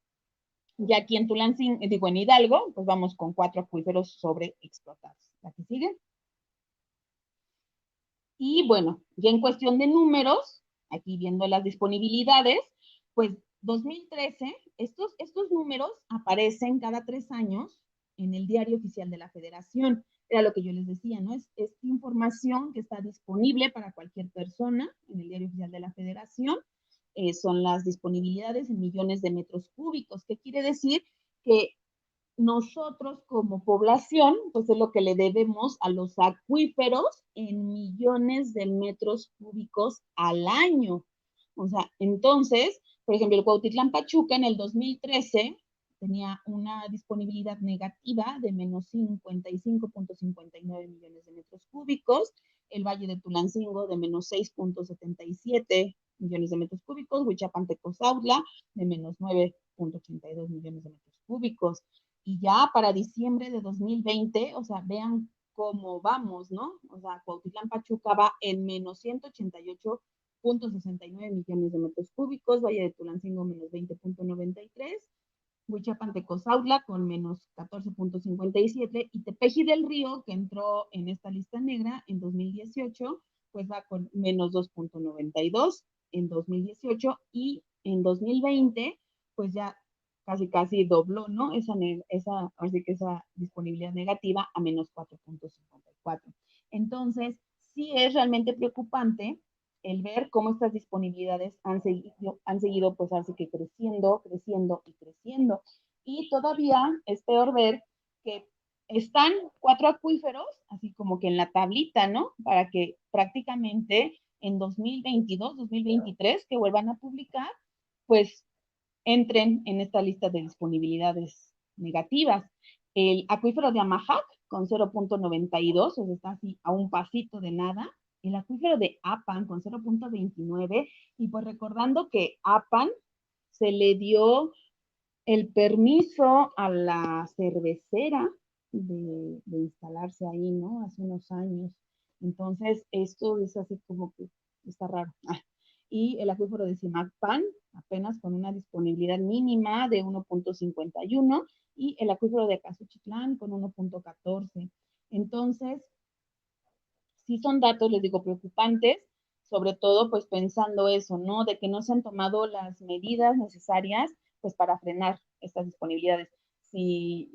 ya aquí en Tulancingo, digo, en Hidalgo, pues vamos con 4 acuíferos sobreexplotados. ¿La que sigue? Y bueno, ya en cuestión de números, aquí viendo las disponibilidades, pues 2013, estos números aparecen cada 3 años en el Diario Oficial de la Federación. Era lo que yo les decía, ¿no? Es información que está disponible para cualquier persona en el Diario Oficial de la Federación. Son las disponibilidades en millones de metros cúbicos. ¿Qué quiere decir? Que nosotros como población, pues es lo que le debemos a los acuíferos en millones de metros cúbicos al año. O sea, entonces, por ejemplo, el Cuautitlán Pachuca en el 2013 tenía una disponibilidad negativa de menos 55.59 millones de metros cúbicos, el Valle de Tulancingo de menos 6.77 millones de metros cúbicos, Huichapan Tecozautla de menos 9.82 millones de metros cúbicos. Y ya para diciembre de 2020, o sea, vean cómo vamos, ¿no? O sea, Cuautitlán Pachuca va en menos 188.69 millones de metros cúbicos, Valle de Tulancingo menos 20.93, Huichapan Tecozautla con menos 14.57 y Tepeji del Río, que entró en esta lista negra en 2018, pues va con menos 2.92 en 2018 y en 2020, pues ya casi dobló, ¿no? Así que esa disponibilidad negativa a menos 4.54. Entonces, sí es realmente preocupante el ver cómo estas disponibilidades han seguido pues así que creciendo y creciendo. Y todavía es peor ver que están 4 acuíferos, así como que en la tablita, ¿no? Para que prácticamente en 2022, 2023, que vuelvan a publicar, pues entren en esta lista de disponibilidades negativas. El acuífero de Amajac con 0.92, o sea, está así a un pasito de nada. El acuífero de Apan con 0.29, y pues recordando que Apan se le dio el permiso a la cervecera de instalarse ahí, ¿no? Hace unos años. Entonces, esto es así como que está raro. Y el acuífero de Simacpan, apenas con una disponibilidad mínima de 1.51, y el acuífero de Casuchitlán con 1.14. Entonces, sí son datos, les digo, preocupantes, sobre todo pues pensando eso, ¿no? De que no se han tomado las medidas necesarias pues para frenar estas disponibilidades. Sí,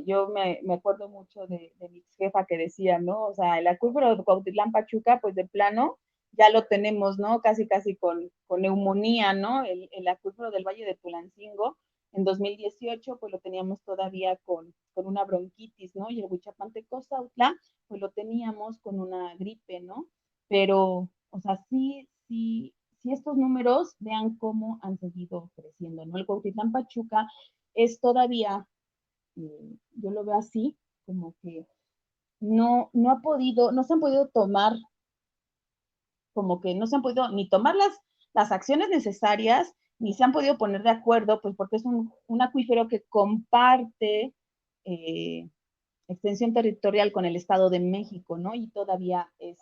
yo me acuerdo mucho de mi jefa que decía, ¿no? O sea, el acuífero de Cuautitlán Pachuca, pues de plano, ya lo tenemos, ¿no? Casi con neumonía, ¿no? El acuífero del Valle de Tulancingo, en 2018, pues lo teníamos todavía con una bronquitis, ¿no? Y el Huichapan Tecozautla, pues lo teníamos con una gripe, ¿no? Pero, o sea, sí estos números, vean cómo han seguido creciendo, ¿no? El Cuautitlán Pachuca es todavía, yo lo veo así, como que no se han podido tomar, como que no se han podido ni tomar las acciones necesarias, ni se han podido poner de acuerdo, pues porque es un acuífero que comparte extensión territorial con el Estado de México, ¿no? Y todavía es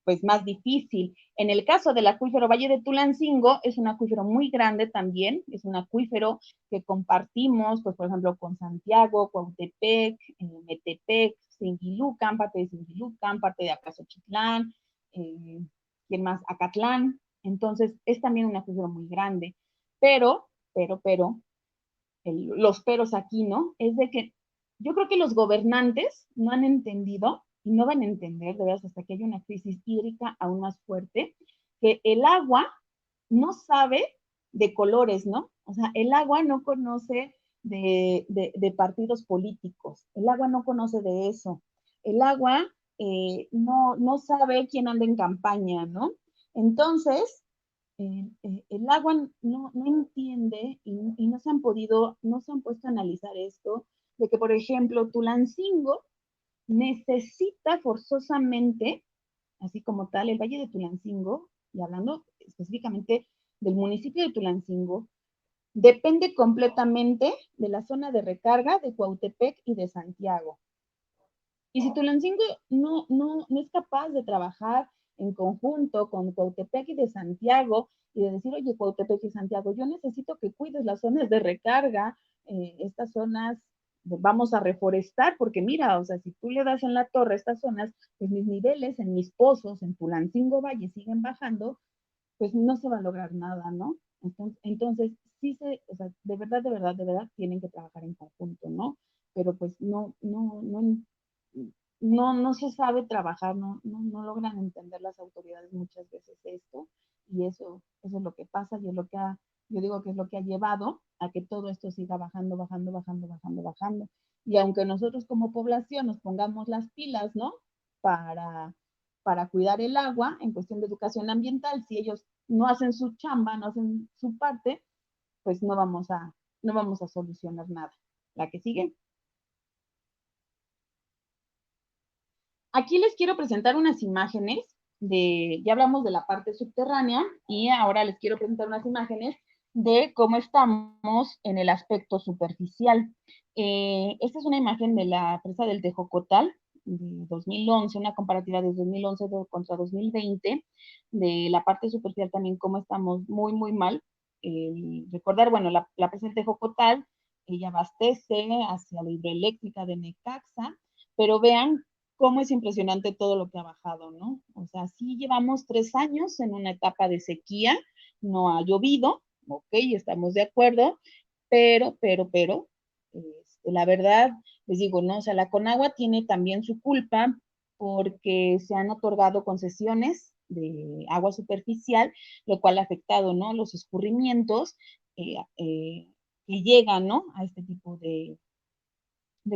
pues más difícil. En el caso del acuífero Valle de Tulancingo, es un acuífero muy grande también, es un acuífero que compartimos, pues por ejemplo, con Santiago, Cuautepec, Metepec, Singilucan, parte de Singilucan, parte de Acasochitlán, ¿quién más? Acatlán. Entonces, es también un acuífero muy grande. Pero, los peros aquí, ¿no? Es de que yo creo que los gobernantes no han entendido y no van a entender, de verdad, hasta que haya una crisis hídrica aún más fuerte, que el agua no sabe de colores, ¿no? O sea, el agua no conoce de partidos políticos, el agua no conoce de eso, el agua no sabe quién anda en campaña, ¿no? Entonces, el agua no entiende y no se han puesto a analizar esto, de que, por ejemplo, Tulancingo necesita forzosamente, así como tal, el Valle de Tulancingo, y hablando específicamente del municipio de Tulancingo, depende completamente de la zona de recarga de Cuautepec y de Santiago. Y si Tulancingo no es capaz de trabajar en conjunto con Cuautepec y de Santiago y de decir, oye, Cuautepec y Santiago, yo necesito que cuides las zonas de recarga, estas zonas vamos a reforestar, porque mira, o sea, si tú le das en la torre a estas zonas, pues mis niveles en mis pozos, en Tulancingo Valle siguen bajando, pues no se va a lograr nada, ¿no? Entonces sí o sea, de verdad tienen que trabajar en conjunto, ¿no? Pero pues no se sabe trabajar, no logran entender las autoridades muchas veces esto, y eso es lo que pasa y es lo que yo digo que es lo que ha llevado a que todo esto siga bajando, bajando, bajando, bajando, bajando. Y aunque nosotros como población nos pongamos las pilas, ¿no? Para cuidar el agua en cuestión de educación ambiental, si ellos no hacen su chamba, no hacen su parte, pues no vamos a solucionar nada. La que sigue. Aquí les quiero presentar unas imágenes ya hablamos de la parte subterránea y ahora les quiero presentar unas imágenes de cómo estamos en el aspecto superficial. Esta es una imagen de la presa del Tejocotal de 2011, una comparativa de 2011 contra 2020, de la parte superficial también cómo estamos muy, muy mal. Recordar, bueno, la presa del Tejocotal, ella abastece hacia la hidroeléctrica de Necaxa, pero vean cómo es impresionante todo lo que ha bajado, ¿no? O sea, sí llevamos 3 años en una etapa de sequía, no ha llovido, ok, estamos de acuerdo, pero, la verdad, les digo, ¿no? O sea, la Conagua tiene también su culpa porque se han otorgado concesiones de agua superficial, lo cual ha afectado, ¿no? Los escurrimientos que llegan, ¿no? A este tipo de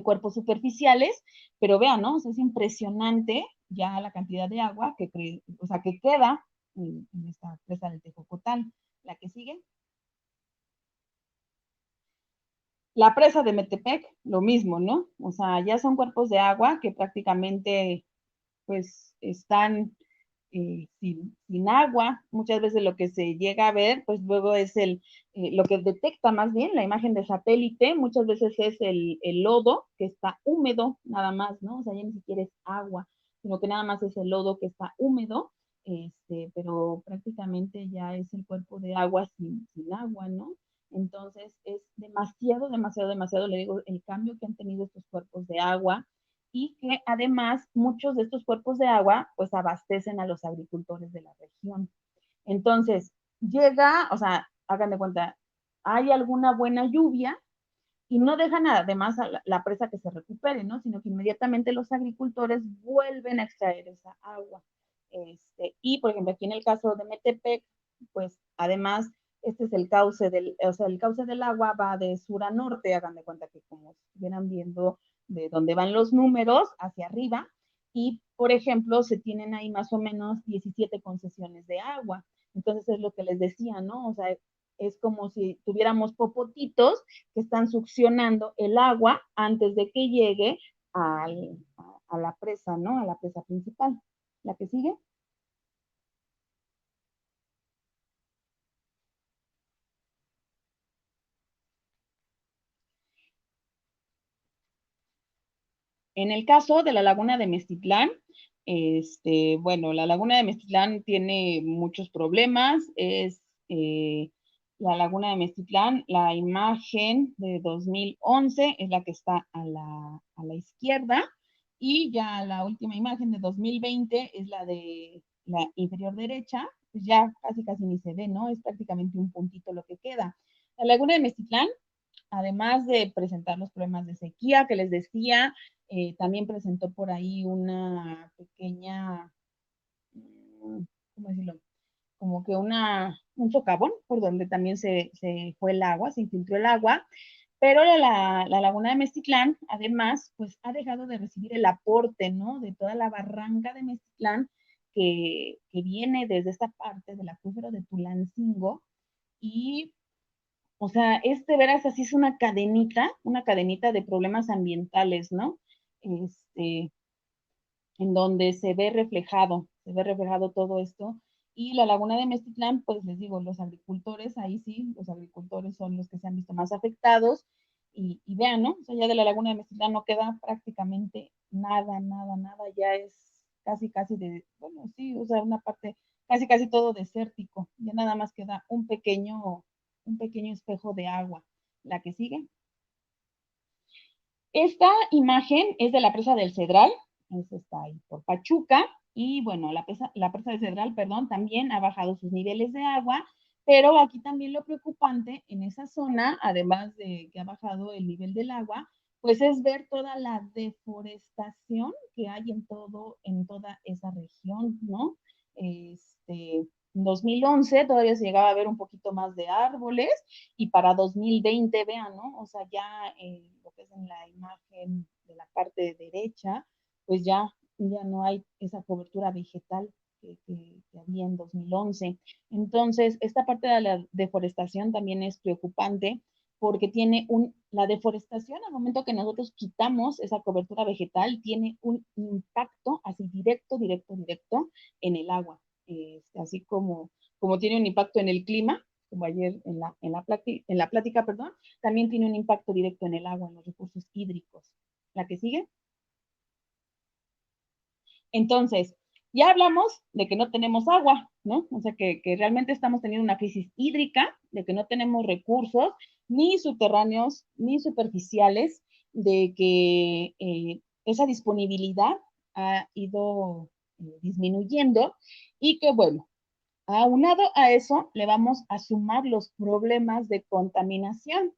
cuerpos superficiales, pero vean, ¿no? O sea, es impresionante ya la cantidad de agua o sea, que queda en esta presa del Tejocotal. La que sigue. La presa de Metepec, lo mismo, ¿no? O sea, ya son cuerpos de agua que prácticamente, pues, están sin agua. Muchas veces lo que se llega a ver, pues luego es lo que detecta más bien la imagen de satélite, muchas veces es el lodo que está húmedo, nada más, ¿no? O sea, ya ni siquiera es agua, sino que nada más es el lodo que está húmedo, pero prácticamente ya es el cuerpo de agua sin agua, ¿no? Entonces es demasiado, demasiado, demasiado, le digo, el cambio que han tenido estos cuerpos de agua y que además muchos de estos cuerpos de agua pues abastecen a los agricultores de la región. Entonces, llega, o sea, hagan de cuenta, hay alguna buena lluvia y no dejan además a la presa que se recupere, ¿no? Sino que inmediatamente los agricultores vuelven a extraer esa agua. Y, por ejemplo, aquí en el caso de Metepec, pues además este es el cauce o sea, el cauce del agua va de sur a norte, hagan de cuenta que como estuvieran viendo de dónde van los números hacia arriba, y por ejemplo, se tienen ahí más o menos 17 concesiones de agua. Entonces es lo que les decía, ¿no? O sea, es como si tuviéramos popotitos que están succionando el agua antes de que llegue a la presa, ¿no? A la presa principal. La que sigue. En el caso de la laguna de Meztitlán, bueno, la laguna de Meztitlán tiene muchos problemas. La laguna de Meztitlán, la imagen de 2011 es la que está a la izquierda y ya la última imagen de 2020 es la de la inferior derecha, pues ya casi casi ni se ve, ¿no? Es prácticamente un puntito lo que queda. La laguna de Meztitlán, además de presentar los problemas de sequía que les decía, también presentó por ahí una pequeña, ¿cómo decirlo? Como que un socavón por donde también se fue el agua, se infiltró el agua, pero la laguna de Meztitlán, además, pues ha dejado de recibir el aporte, ¿no? De toda la barranca de Meztitlán que viene desde esta parte del acuífero de Tulancingo y, o sea, veras así es una cadenita de problemas ambientales, ¿no? En donde se ve reflejado todo esto. Y la laguna de Meztitlán, pues les digo, los agricultores, ahí sí, los agricultores son los que se han visto más afectados. Y vean, ¿no? O sea, ya de la laguna de Meztitlán no queda prácticamente nada, ya es casi bueno, sí, o sea, una parte, casi todo desértico. Ya nada más queda un pequeño espejo de agua. La que sigue. Esta imagen es de la presa del Cedral, esta está ahí por Pachuca, y bueno, la presa del Cedral, perdón, también ha bajado sus niveles de agua, pero aquí también lo preocupante en esa zona, además de que ha bajado el nivel del agua, pues es ver toda la deforestación que hay en toda esa región, ¿no? En 2011 todavía se llegaba a ver un poquito más de árboles y para 2020, vean, ¿no? O sea, ya lo que es en la imagen de la parte derecha, pues ya no hay esa cobertura vegetal que había en 2011. Entonces, esta parte de la deforestación también es preocupante porque la deforestación, al momento que nosotros quitamos esa cobertura vegetal, tiene un impacto así directo en el agua. Así como tiene un impacto en el clima, como ayer en la plática, perdón, también tiene un impacto directo en el agua, en los recursos hídricos. ¿La que sigue? Entonces, ya hablamos de que no tenemos agua, ¿no? O sea, que realmente estamos teniendo una crisis hídrica, de que no tenemos recursos, ni subterráneos, ni superficiales, de que esa disponibilidad ha ido disminuyendo y que, bueno, aunado a eso, le vamos a sumar los problemas de contaminación.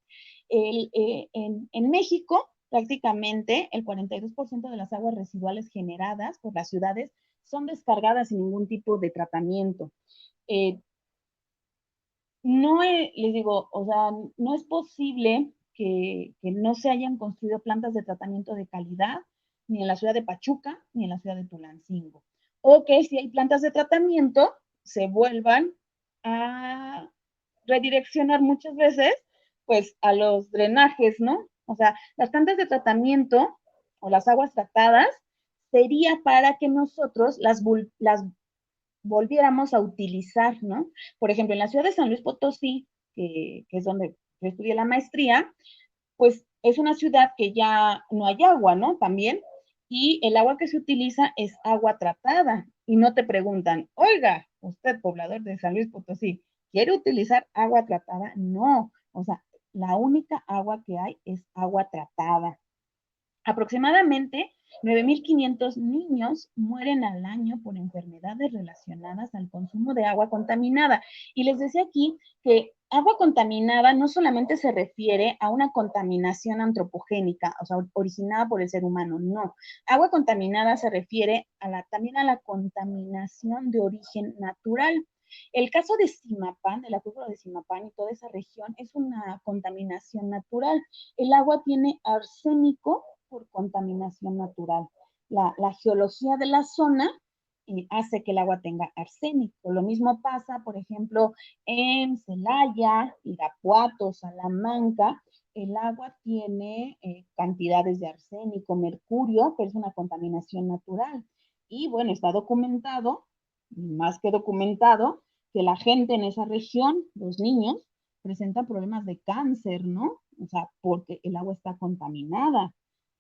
En México, prácticamente el 42% de las aguas residuales generadas por las ciudades son descargadas sin ningún tipo de tratamiento. Les digo, o sea, no es posible que no se hayan construido plantas de tratamiento de calidad ni en la ciudad de Pachuca ni en la ciudad de Tulancingo. O que si hay plantas de tratamiento, se vuelvan a redireccionar muchas veces, pues, a los drenajes, ¿no? O sea, las plantas de tratamiento o las aguas tratadas sería para que nosotros las volviéramos a utilizar, ¿no? Por ejemplo, en la ciudad de San Luis Potosí, que es donde yo estudié la maestría, pues es una ciudad que ya no hay agua, ¿no? También, y el agua que se utiliza es agua tratada, y no te preguntan, oiga, usted, poblador de San Luis Potosí, ¿quiere utilizar agua tratada? No, o sea, la única agua que hay es agua tratada. Aproximadamente 9.500 niños mueren al año por enfermedades relacionadas al consumo de agua contaminada. Y les decía aquí que agua contaminada no solamente se refiere a una contaminación antropogénica, o sea, originada por el ser humano, no. Agua contaminada se refiere también a la contaminación de origen natural. El caso de Zimapán, del acuífero de Zimapán y toda esa región, es una contaminación natural. El agua tiene arsénico por contaminación natural. La geología de la zona hace que el agua tenga arsénico. Lo mismo pasa, por ejemplo, en Celaya, Irapuato, Salamanca. El agua tiene cantidades de arsénico, mercurio, pero es una contaminación natural. Y bueno, está documentado, más que documentado, que la gente en esa región, los niños, presentan problemas de cáncer, ¿no? O sea, porque el agua está contaminada.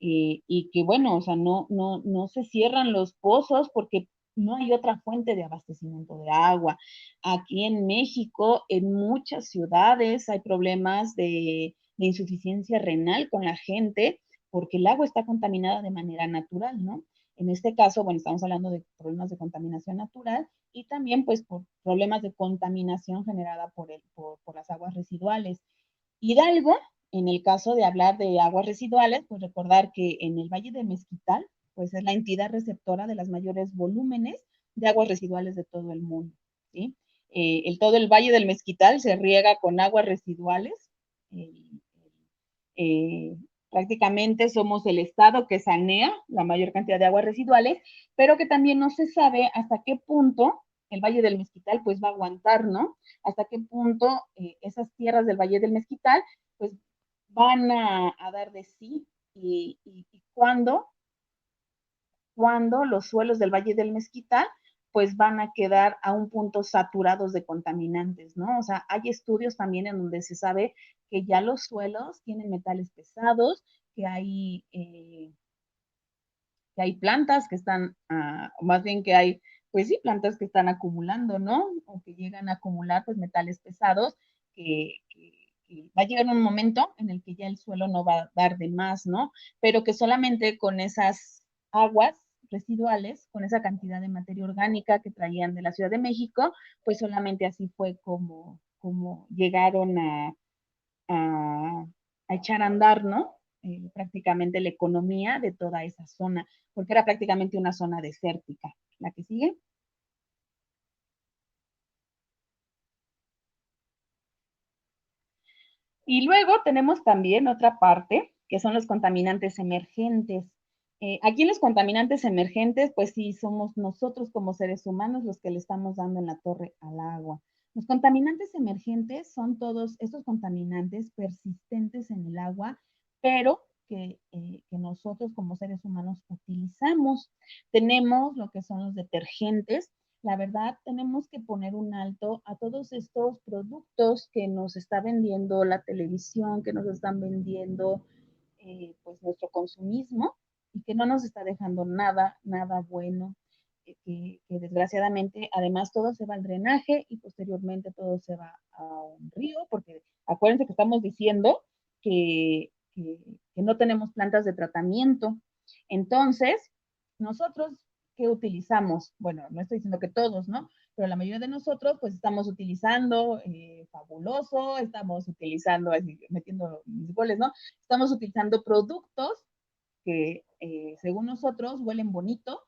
Y que bueno, o sea, no se cierran los pozos porque no hay otra fuente de abastecimiento de agua. Aquí en México, en muchas ciudades hay problemas de insuficiencia renal con la gente porque el agua está contaminada de manera natural, ¿no? En este caso, bueno, estamos hablando de problemas de contaminación natural y también pues por problemas de contaminación generada por las aguas residuales. Hidalgo, en el caso de hablar de aguas residuales, pues recordar que en el Valle de Mezquital, pues es la entidad receptora de los mayores volúmenes de aguas residuales de todo el mundo, ¿sí? todo el Valle del Mezquital se riega con aguas residuales. Eh, Prácticamente somos el estado que sanea la mayor cantidad de aguas residuales, pero que también no se sabe hasta qué punto el Valle del Mezquital pues va a aguantar, ¿no? Hasta qué punto esas tierras del Valle del Mezquital pues van a dar de sí y cuándo los suelos del Valle del Mezquital pues van a quedar a un punto saturados de contaminantes, ¿no? O sea, hay estudios también en donde se sabe que ya los suelos tienen metales pesados, que hay plantas que están, más bien que hay, pues sí, plantas que están acumulando, ¿no? O que llegan a acumular pues metales pesados que va a llegar un momento en el que ya el suelo no va a dar de más, ¿no? Pero que solamente con esas aguas residuales, con esa cantidad de materia orgánica que traían de la Ciudad de México, pues solamente así fue como llegaron a, a echar a andar, ¿no? Prácticamente la economía de toda esa zona, porque era prácticamente una zona desértica. ¿La que sigue? Y luego tenemos también otra parte, que son los contaminantes emergentes. Aquí en los contaminantes emergentes, pues sí, somos nosotros como seres humanos los que le estamos dando en la torre al agua. Los contaminantes emergentes son todos estos contaminantes persistentes en el agua, pero que nosotros como seres humanos utilizamos. Tenemos lo que son los detergentes. La verdad, tenemos que poner un alto a todos estos productos que nos está vendiendo la televisión, que nos están vendiendo pues nuestro consumismo y que no nos está dejando nada, nada bueno. Que desgraciadamente, además, todo se va al drenaje y posteriormente todo se va a un río, porque acuérdense que estamos diciendo que no tenemos plantas de tratamiento. Entonces, nosotros, ¿qué utilizamos? Bueno, no estoy diciendo que todos, ¿no? Pero la mayoría de nosotros, pues estamos utilizando Fabuloso, estamos utilizando, así, metiendo mis goles, ¿no? Estamos utilizando productos que, según nosotros, huelen bonito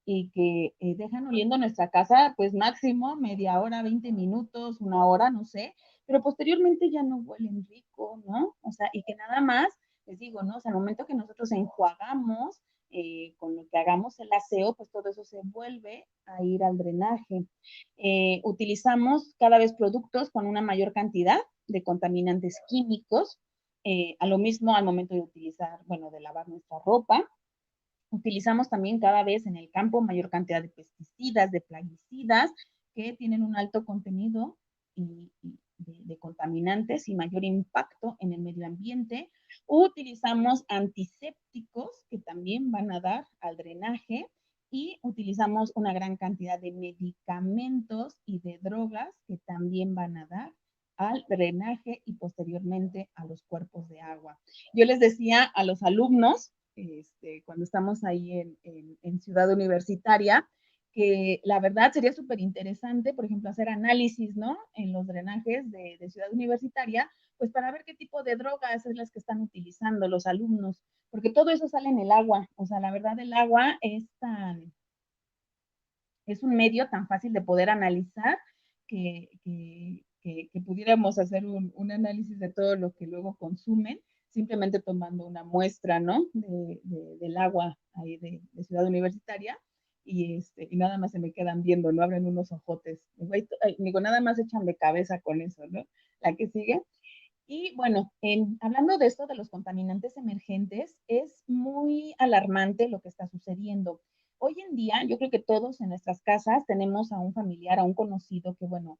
y que dejan oliendo nuestra casa, pues máximo media hora, 20 minutos, una hora, no sé, pero posteriormente ya no huelen rico, ¿no? O sea, y que nada más, les digo, ¿no? O sea, al momento que nosotros enjuagamos, con lo que hagamos el aseo, pues todo eso se vuelve a ir al drenaje. Utilizamos cada vez productos con una mayor cantidad de contaminantes químicos, a lo mismo al momento de utilizar, bueno, de lavar nuestra ropa. Utilizamos también cada vez en el campo mayor cantidad de pesticidas, de plaguicidas, que tienen un alto contenido de contaminantes y mayor impacto en el medio ambiente. Utilizamos antisépticos que también van a dar al drenaje y utilizamos una gran cantidad de medicamentos y de drogas que también van a dar al drenaje y posteriormente a los cuerpos de agua. Yo les decía a los alumnos cuando estamos ahí en Ciudad Universitaria, que la verdad sería súper interesante, por ejemplo, hacer análisis, ¿no? En los drenajes de Ciudad Universitaria, pues para ver qué tipo de drogas es las que están utilizando los alumnos, porque todo eso sale en el agua, o sea, la verdad el agua es un medio tan fácil de poder analizar que pudiéramos hacer un análisis de todo lo que luego consumen, simplemente tomando una muestra, ¿no? Del agua ahí de Ciudad Universitaria y nada más se me quedan viendo, no abren unos ojotes. Digo, nada más echan de cabeza con eso, ¿no? La que sigue. Y bueno, hablando de esto de los contaminantes emergentes, es muy alarmante lo que está sucediendo. Hoy en día, yo creo que todos en nuestras casas tenemos a un familiar, a un conocido que, bueno,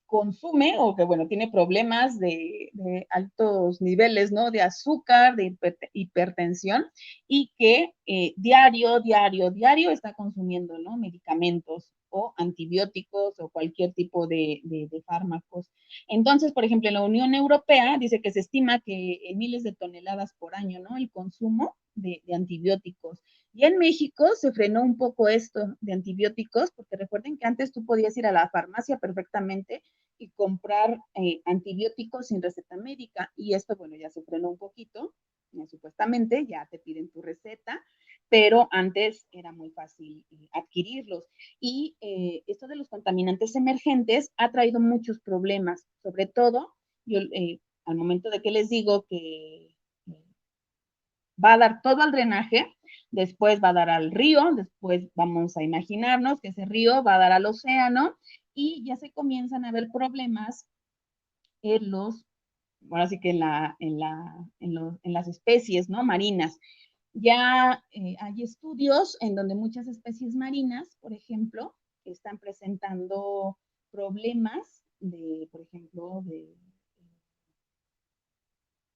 consume o que, bueno, tiene problemas de altos niveles, ¿no? De azúcar, de hipertensión y que diario está consumiendo, ¿no? Medicamentos o antibióticos o cualquier tipo de fármacos. Entonces, por ejemplo, en la Unión Europea dice que se estima que en miles de toneladas por año, ¿no? El consumo de antibióticos. Y en México se frenó un poco esto de antibióticos, porque recuerden que antes tú podías ir a la farmacia perfectamente y comprar antibióticos sin receta médica. Y esto, bueno, ya se frenó un poquito, supuestamente, ya te piden tu receta. pero antes era muy fácil adquirirlos. Y esto de los contaminantes emergentes ha traído muchos problemas, sobre todo, yo al momento de que les digo que va a dar todo al drenaje, después va a dar al río, después vamos a imaginarnos que ese río va a dar al océano y ya se comienzan a ver problemas en los, bueno, así que en las especies, ¿no? Marinas. Ya hay estudios en donde muchas especies marinas, por ejemplo, están presentando problemas de, por ejemplo,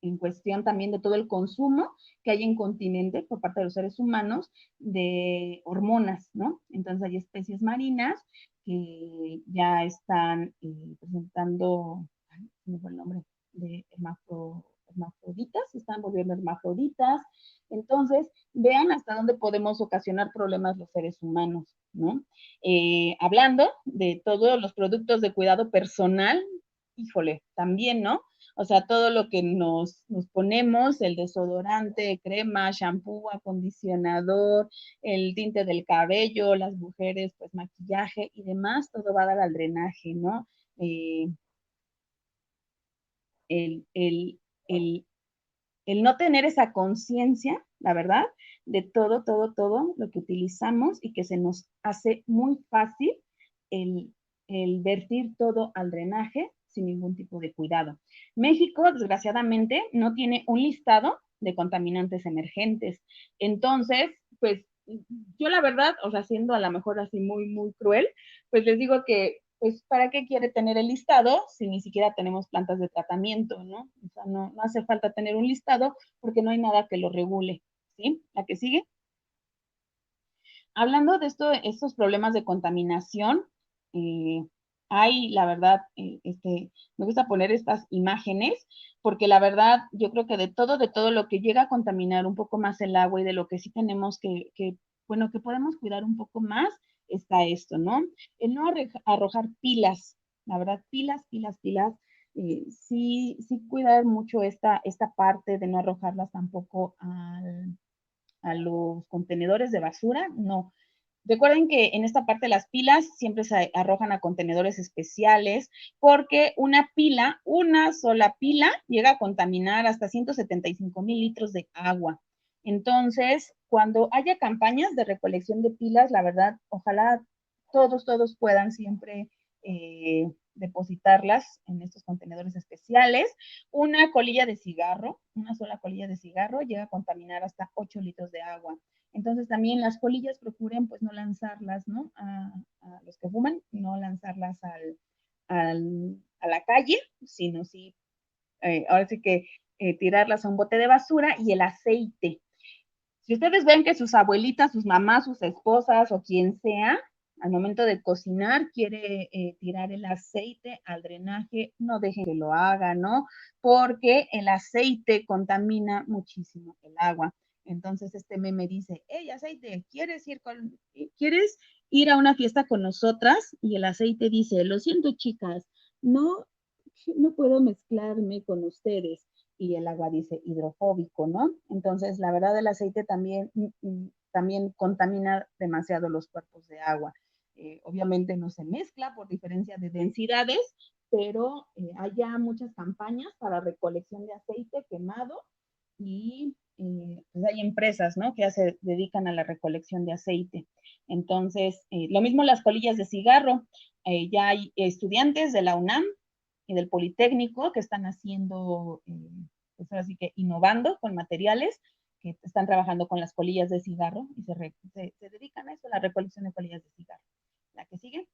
en cuestión también de todo el consumo que hay en continente por parte de los seres humanos de hormonas, ¿no? Entonces hay especies marinas que ya están presentando, ay, no me fue el nombre, de hermafroditas, se están volviendo hermafroditas. Entonces, vean hasta dónde podemos ocasionar problemas los seres humanos, ¿no? Hablando de todos los productos de cuidado personal, híjole, también, ¿no? O sea, todo lo que nos ponemos, el desodorante, crema, shampoo, acondicionador, el tinte del cabello, las mujeres, pues maquillaje y demás, todo va a dar al drenaje, ¿no? El, el, el, el no tener esa conciencia, la verdad, de todo lo que utilizamos y que se nos hace muy fácil el, el vertir todo al drenaje sin ningún tipo de cuidado. México, desgraciadamente, no tiene un listado de contaminantes emergentes. Entonces, pues yo la verdad, o sea, siendo a lo mejor así muy cruel, pues les digo que, pues, ¿para qué quiere tener el listado si ni siquiera tenemos plantas de tratamiento, ¿no? O sea, no hace falta tener un listado porque no hay nada que lo regule, ¿sí? La que sigue. Hablando de estos problemas de contaminación, hay, la verdad, me gusta poner estas imágenes, porque la verdad, yo creo que de todo lo que llega a contaminar un poco más el agua y de lo que sí tenemos bueno, que podemos cuidar un poco más, está esto, ¿no? El no arrojar pilas, la verdad, pilas, sí cuidar mucho esta parte de no arrojarlas tampoco a los contenedores de basura, no. Recuerden que en esta parte de las pilas siempre se arrojan a contenedores especiales porque una sola pila llega a contaminar hasta 175,000 litros de agua. Entonces, cuando haya campañas de recolección de pilas, la verdad, ojalá todos puedan siempre depositarlas en estos contenedores especiales. Una colilla de cigarro, una sola colilla de cigarro llega a contaminar hasta 8 litros de agua. Entonces también las colillas procuren pues no lanzarlas, ¿no? A los que fuman, no lanzarlas a la calle, sino sí, ahora sí que tirarlas a un bote de basura. Y el aceite. Si ustedes ven que sus abuelitas, sus mamás, sus esposas o quien sea, al momento de cocinar quiere tirar el aceite al drenaje, no dejen que lo haga, ¿no? Porque el aceite contamina muchísimo el agua. Entonces este meme dice, hey, aceite, ¿quieres ir a una fiesta con nosotras? Y el aceite dice, lo siento, chicas, no puedo mezclarme con ustedes. Y el agua dice hidrofóbico, ¿no? Entonces, la verdad, el aceite también contamina demasiado los cuerpos de agua. Obviamente no se mezcla por diferencia de densidades, pero hay ya muchas campañas para recolección de aceite quemado y pues hay empresas, ¿no? Que ya se dedican a la recolección de aceite. Entonces, lo mismo las colillas de cigarro. Ya hay estudiantes de la UNAM y del Politécnico que están haciendo, pues ahora sí que innovando con materiales, que están trabajando con las colillas de cigarro y se dedican a eso, a la recolección de colillas de cigarro. La que sigue.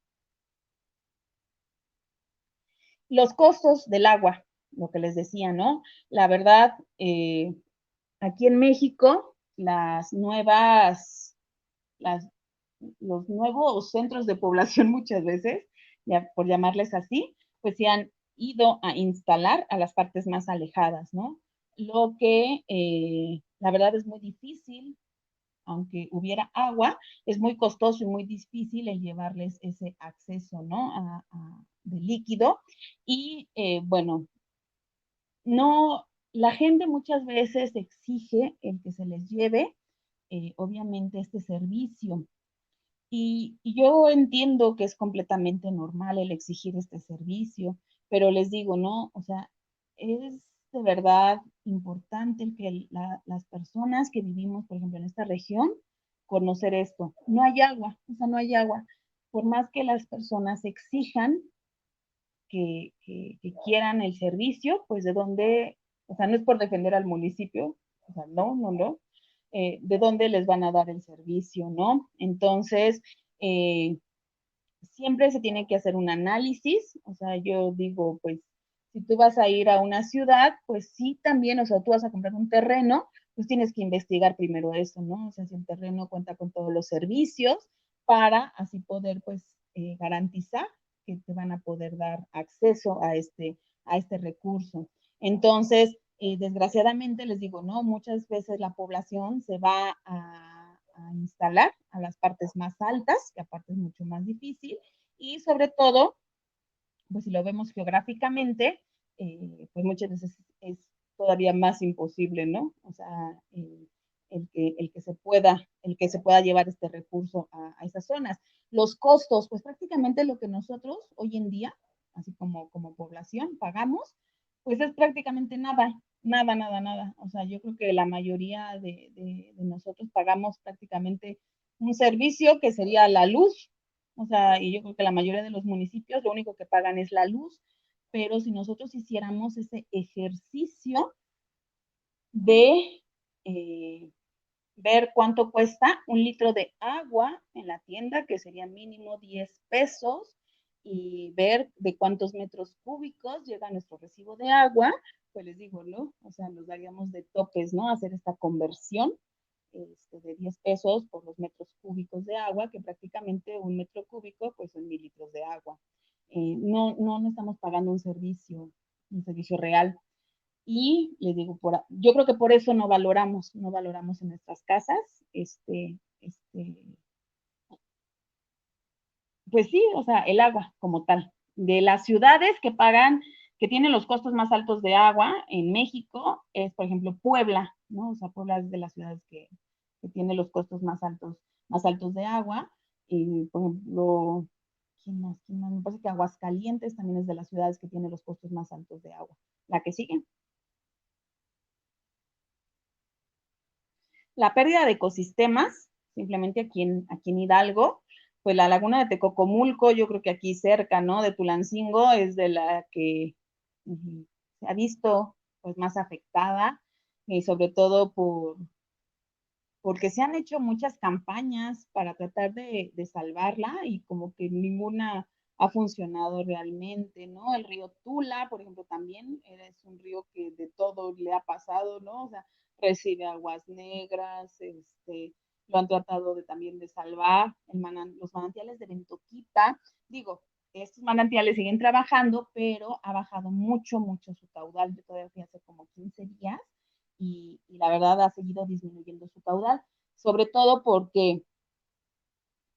Los costos del agua, lo que les decía, ¿no? La verdad, aquí en México, los nuevos centros de población muchas veces, ya por llamarles así, pues se han ido a instalar a las partes más alejadas, ¿no? Lo que la verdad es muy difícil, aunque hubiera agua, es muy costoso y muy difícil el llevarles ese acceso, ¿no? De líquido. Y bueno, no, la gente muchas veces exige el que se les lleve obviamente este servicio. Y yo entiendo que es completamente normal el exigir este servicio, pero les digo, no, o sea, es de verdad importante el que las personas que vivimos, por ejemplo, en esta región, conocer esto. No hay agua, o sea, no hay agua. Por más que las personas exijan que quieran el servicio, pues de dónde, o sea, no es por defender al municipio, o sea, no, no, no, de dónde les van a dar el servicio, ¿no? Entonces, eh, siempre se tiene que hacer un análisis, o sea, yo digo, pues, si tú vas a ir a una ciudad, pues sí, también, o sea, tú vas a comprar un terreno, pues tienes que investigar primero eso, ¿no? O sea, si el terreno cuenta con todos los servicios para así poder, pues, garantizar que te van a poder dar acceso a este recurso. Entonces, desgraciadamente les digo, no, muchas veces la población se va a instalar a las partes más altas, que aparte es mucho más difícil, y sobre todo, pues si lo vemos geográficamente, pues muchas veces es todavía más imposible, ¿no? O sea, el que se pueda llevar este recurso a esas zonas. Los costos, pues prácticamente lo que nosotros hoy en día, así como población, pagamos, pues es prácticamente nada, nada, nada, nada. O sea, yo creo que la mayoría de nosotros pagamos prácticamente un servicio que sería la luz, o sea, y yo creo que la mayoría de los municipios lo único que pagan es la luz, pero si nosotros hiciéramos ese ejercicio de ver cuánto cuesta un litro de agua en la tienda, que sería mínimo 10 pesos, y ver de cuántos metros cúbicos llega nuestro recibo de agua, pues les digo, ¿no? O sea, nos daríamos de topes, ¿no? Hacer esta conversión de 10 pesos por los metros cúbicos de agua, que prácticamente un metro cúbico, pues son 1,000 litros de agua. No estamos pagando un servicio real. Y les digo, yo creo que por eso no valoramos en nuestras casas, pues sí, o sea, el agua como tal. De las ciudades que pagan, que tienen los costos más altos de agua en México, es, por ejemplo, Puebla, ¿no? O sea, Puebla es de las ciudades que tiene los costos más altos de agua. Y, por ejemplo, ¿quién más? ¿Quién más? Me parece que Aguascalientes también es de las ciudades que tiene los costos más altos de agua. La que sigue. La pérdida de ecosistemas, simplemente aquí en Hidalgo, pues la laguna de Tecocomulco, yo creo que aquí cerca, ¿no? De Tulancingo, es de la que se ha visto pues más afectada, y sobre todo porque se han hecho muchas campañas para tratar de salvarla y como que ninguna ha funcionado realmente, ¿no? El río Tula, por ejemplo, también es un río que de todo le ha pasado, ¿no? O sea, recibe aguas negras, lo han tratado también de salvar, los manantiales de Ventoquita, digo, estos manantiales siguen trabajando, pero ha bajado mucho, mucho su caudal. Yo todavía fui hace como 15 días y la verdad ha seguido disminuyendo su caudal, sobre todo porque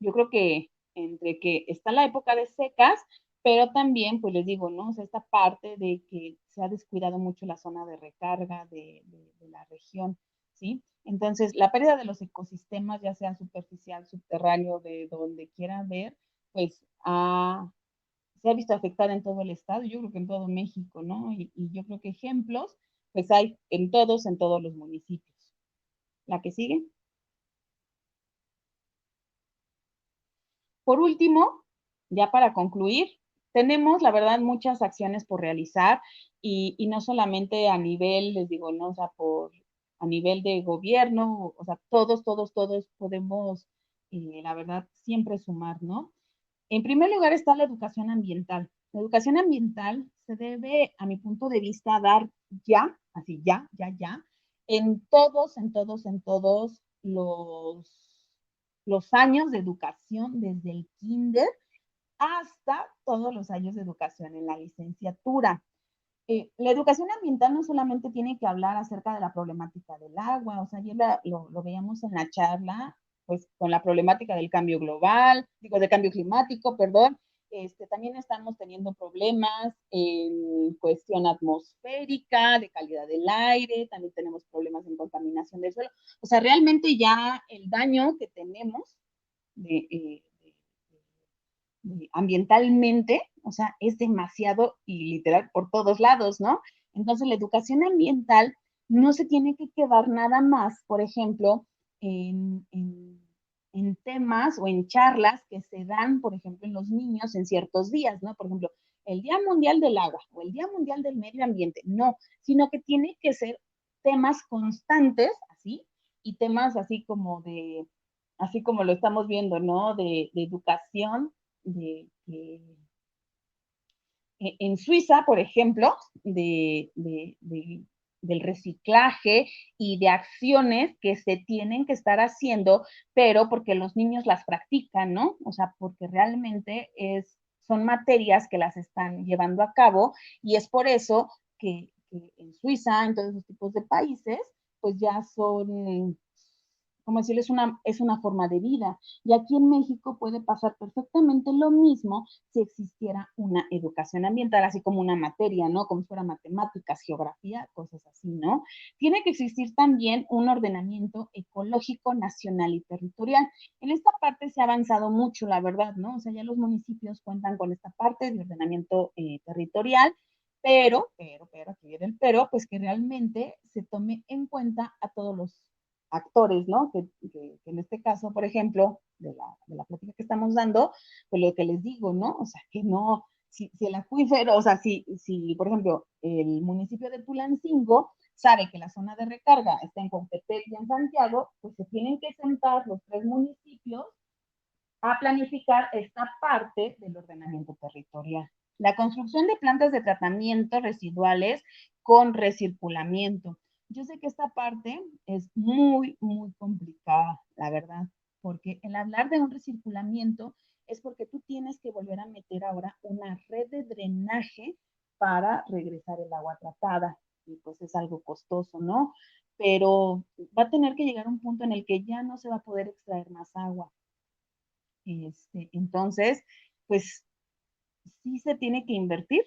yo creo que entre que está la época de secas, pero también, pues les digo, ¿no? O sea, esta parte de que se ha descuidado mucho la zona de recarga de la región, ¿sí? Entonces, la pérdida de los ecosistemas, ya sea superficial, subterráneo, de donde quieran ver, pues se ha visto afectada en todo el estado, yo creo que en todo México, ¿no? Y yo creo que ejemplos, pues hay en todos los municipios. La que sigue. Por último, ya para concluir, tenemos, la verdad, muchas acciones por realizar y no solamente a nivel, les digo, no, o sea, a nivel de gobierno, o sea, todos podemos, la verdad, siempre sumar, ¿no? En primer lugar está la educación ambiental. La educación ambiental se debe, a mi punto de vista, dar ya, así ya, en todos los años de educación, desde el kinder hasta todos los años de educación en la licenciatura. La educación ambiental no solamente tiene que hablar acerca de la problemática del agua, o sea, ayer lo veíamos en la charla, pues con la problemática del cambio global, digo, del cambio climático, perdón, También estamos teniendo problemas en cuestión atmosférica, de calidad del aire, también tenemos problemas en contaminación del suelo. O sea, realmente ya el daño que tenemos ambientalmente, o sea, es demasiado y literal por todos lados, ¿no? Entonces, la educación ambiental no se tiene que quedar nada más, por ejemplo, en temas o en charlas que se dan, por ejemplo, en los niños en ciertos días, ¿no? Por ejemplo, el Día Mundial del Agua o el Día Mundial del Medio Ambiente, no, sino que tiene que ser temas constantes, así, y temas así como lo estamos viendo, ¿no? De educación, en Suiza, por ejemplo, del reciclaje y de acciones que se tienen que estar haciendo, pero porque los niños las practican, ¿no? O sea, porque realmente son materias que las están llevando a cabo y es por eso que en Suiza, en todos esos tipos de países, pues ya son, como decirlo, es una forma de vida. Y aquí en México puede pasar perfectamente lo mismo si existiera una educación ambiental, así como una materia, ¿no? Como si fuera matemáticas, geografía, cosas así, ¿no? Tiene que existir también un ordenamiento ecológico nacional y territorial. En esta parte se ha avanzado mucho, la verdad, ¿no? O sea, ya los municipios cuentan con esta parte de ordenamiento territorial, aquí viene el pero, pues que realmente se tome en cuenta a todos los actores, ¿no? Que en este caso, por ejemplo, de la plática que estamos dando, pues lo que les digo, ¿no? O sea, que no, si el acuífero, o sea, si, por ejemplo, el municipio de Tulancingo sabe que la zona de recarga está en Contepec y en Santiago, pues se tienen que sentar los tres municipios a planificar esta parte del ordenamiento territorial. La construcción de plantas de tratamiento residuales con recirculamiento. Yo sé que esta parte es muy, muy complicada, la verdad, porque el hablar de un recirculamiento es porque tú tienes que volver a meter ahora una red de drenaje para regresar el agua tratada, y pues es algo costoso, ¿no? Pero va a tener que llegar un punto en el que ya no se va a poder extraer más agua. Entonces, pues sí se tiene que invertir,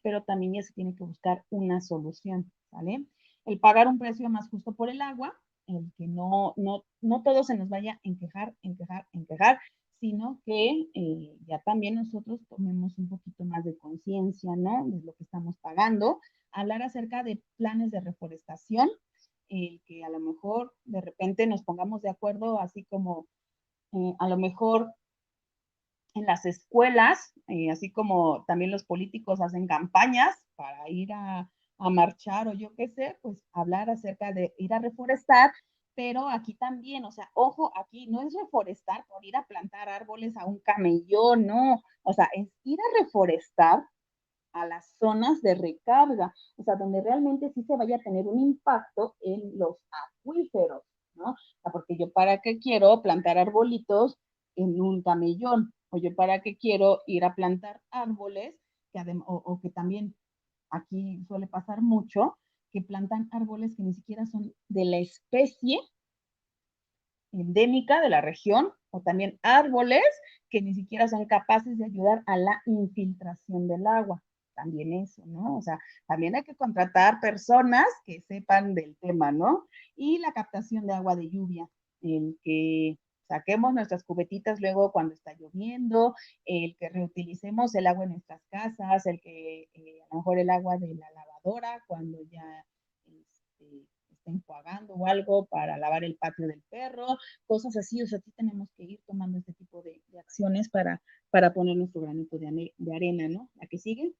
pero también ya se tiene que buscar una solución, ¿vale? El pagar un precio más justo por el agua, el que no todo se nos vaya a enquejar, sino que ya también nosotros tomemos un poquito más de conciencia, ¿no? De lo que estamos pagando. Hablar acerca de planes de reforestación, el que a lo mejor de repente nos pongamos de acuerdo, así como a lo mejor en las escuelas, así como también los políticos hacen campañas para ir a marchar o yo qué sé, pues hablar acerca de ir a reforestar, pero aquí también, o sea, ojo, aquí no es reforestar por ir a plantar árboles a un camellón, no, o sea, es ir a reforestar a las zonas de recarga, o sea, donde realmente sí se vaya a tener un impacto en los acuíferos, ¿no? O sea, porque yo para qué quiero plantar arbolitos en un camellón, o yo para qué quiero ir a plantar árboles, o que también aquí suele pasar mucho, que plantan árboles que ni siquiera son de la especie endémica de la región, o también árboles que ni siquiera son capaces de ayudar a la infiltración del agua. También eso, ¿no? O sea, también hay que contratar personas que sepan del tema, ¿no? Y la captación de agua de lluvia, el que saquemos nuestras cubetitas luego cuando está lloviendo, el que reutilicemos el agua en nuestras casas, el que a lo mejor el agua de la lavadora cuando ya está enjuagando o algo para lavar el patio del perro, cosas así. O sea, sí tenemos que ir tomando este tipo de acciones para poner nuestro granito de arena, ¿no? La que sigue.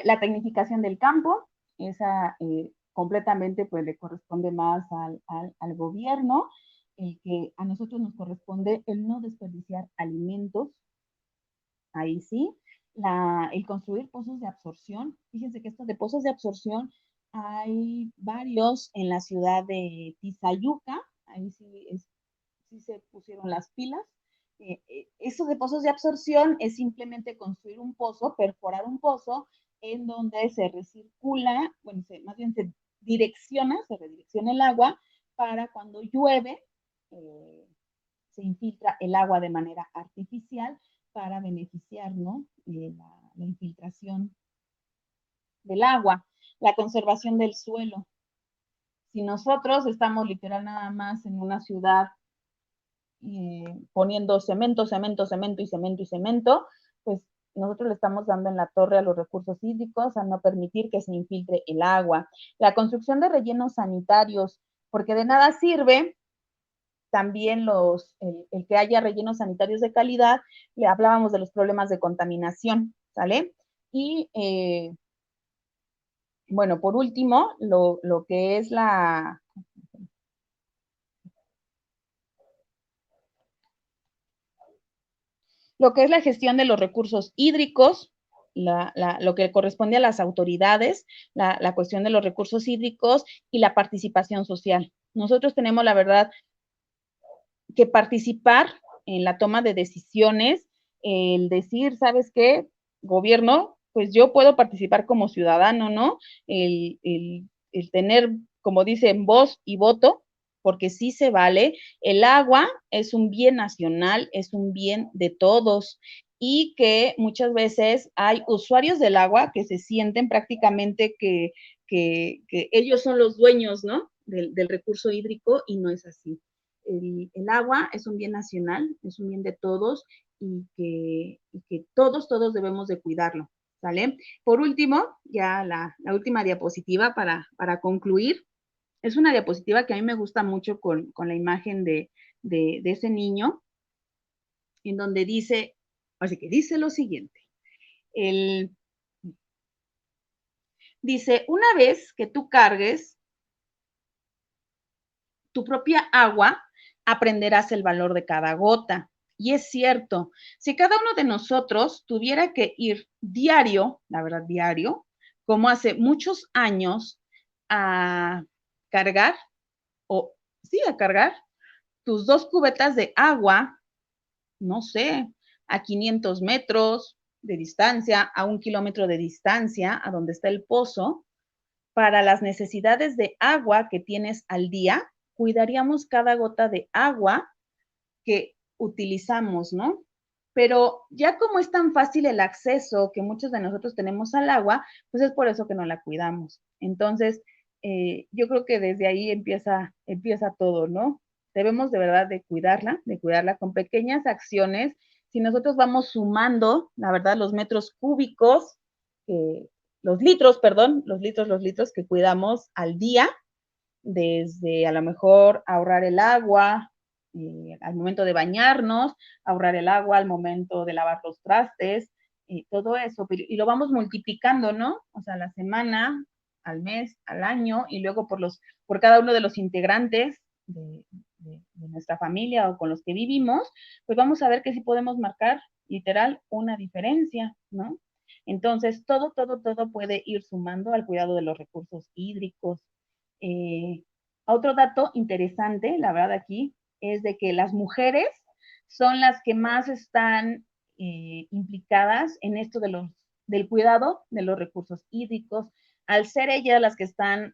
La tecnificación del campo, esa completamente pues le corresponde más al gobierno, el que a nosotros nos corresponde el no desperdiciar alimentos, ahí sí, el construir pozos de absorción. Fíjense que estos de pozos de absorción hay varios en la ciudad de Tizayuca, ahí sí se pusieron las pilas. Eso de pozos de absorción es simplemente construir un pozo, perforar un pozo en donde se recircula, bueno, más bien se redirecciona el agua para cuando llueve, se infiltra el agua de manera artificial para beneficiar, ¿no? La infiltración del agua, la conservación del suelo. Si nosotros estamos literal nada más en una ciudad poniendo cemento, cemento, cemento y cemento y cemento, pues nosotros le estamos dando en la torre a los recursos hídricos, a no permitir que se infiltre el agua. La construcción de rellenos sanitarios, porque de nada sirve también el que haya rellenos sanitarios de calidad. Le hablábamos de los problemas de contaminación, ¿sale? Y bueno, por último, lo que es lo que es la gestión de los recursos hídricos, lo que corresponde a las autoridades, la cuestión de los recursos hídricos y la participación social. Nosotros tenemos, la verdad, que participar en la toma de decisiones, el decir, ¿sabes qué? Gobierno, pues yo puedo participar como ciudadano, ¿no? El tener, como dicen, voz y voto, porque sí se vale. El agua es un bien nacional, es un bien de todos y que muchas veces hay usuarios del agua que se sienten prácticamente que ellos son los dueños, ¿no? Del recurso hídrico y no es así. El agua es un bien nacional, es un bien de todos y que todos debemos de cuidarlo, ¿sale? Por último, ya la última diapositiva para concluir, es una diapositiva que a mí me gusta mucho con la imagen de ese niño, en donde dice, así que dice lo siguiente, dice, una vez que tú cargues tu propia agua, aprenderás el valor de cada gota. Y es cierto, si cada uno de nosotros tuviera que ir diario, la verdad, diario, como hace muchos años, a cargar, a cargar tus 2 cubetas de agua, no sé, a 500 metros de distancia, a 1 kilómetro de distancia, a donde está el pozo, para las necesidades de agua que tienes al día, cuidaríamos cada gota de agua que utilizamos, ¿no? Pero ya como es tan fácil el acceso que muchos de nosotros tenemos al agua, pues es por eso que no la cuidamos. Entonces, yo creo que desde ahí empieza todo, ¿no? Debemos de verdad de cuidarla con pequeñas acciones. Si nosotros vamos sumando, la verdad, los metros cúbicos, los litros que cuidamos al día, desde a lo mejor ahorrar el agua al momento de bañarnos, ahorrar el agua al momento de lavar los trastes, todo eso, y lo vamos multiplicando, ¿no? O sea, a la semana, al mes, al año, y luego por cada uno de los integrantes de nuestra familia o con los que vivimos, pues vamos a ver que sí podemos marcar literal una diferencia, ¿no? Entonces, todo puede ir sumando al cuidado de los recursos hídricos. Otro dato interesante, la verdad aquí, es de que las mujeres son las que más están implicadas en esto del cuidado de los recursos hídricos, al ser ellas las que están,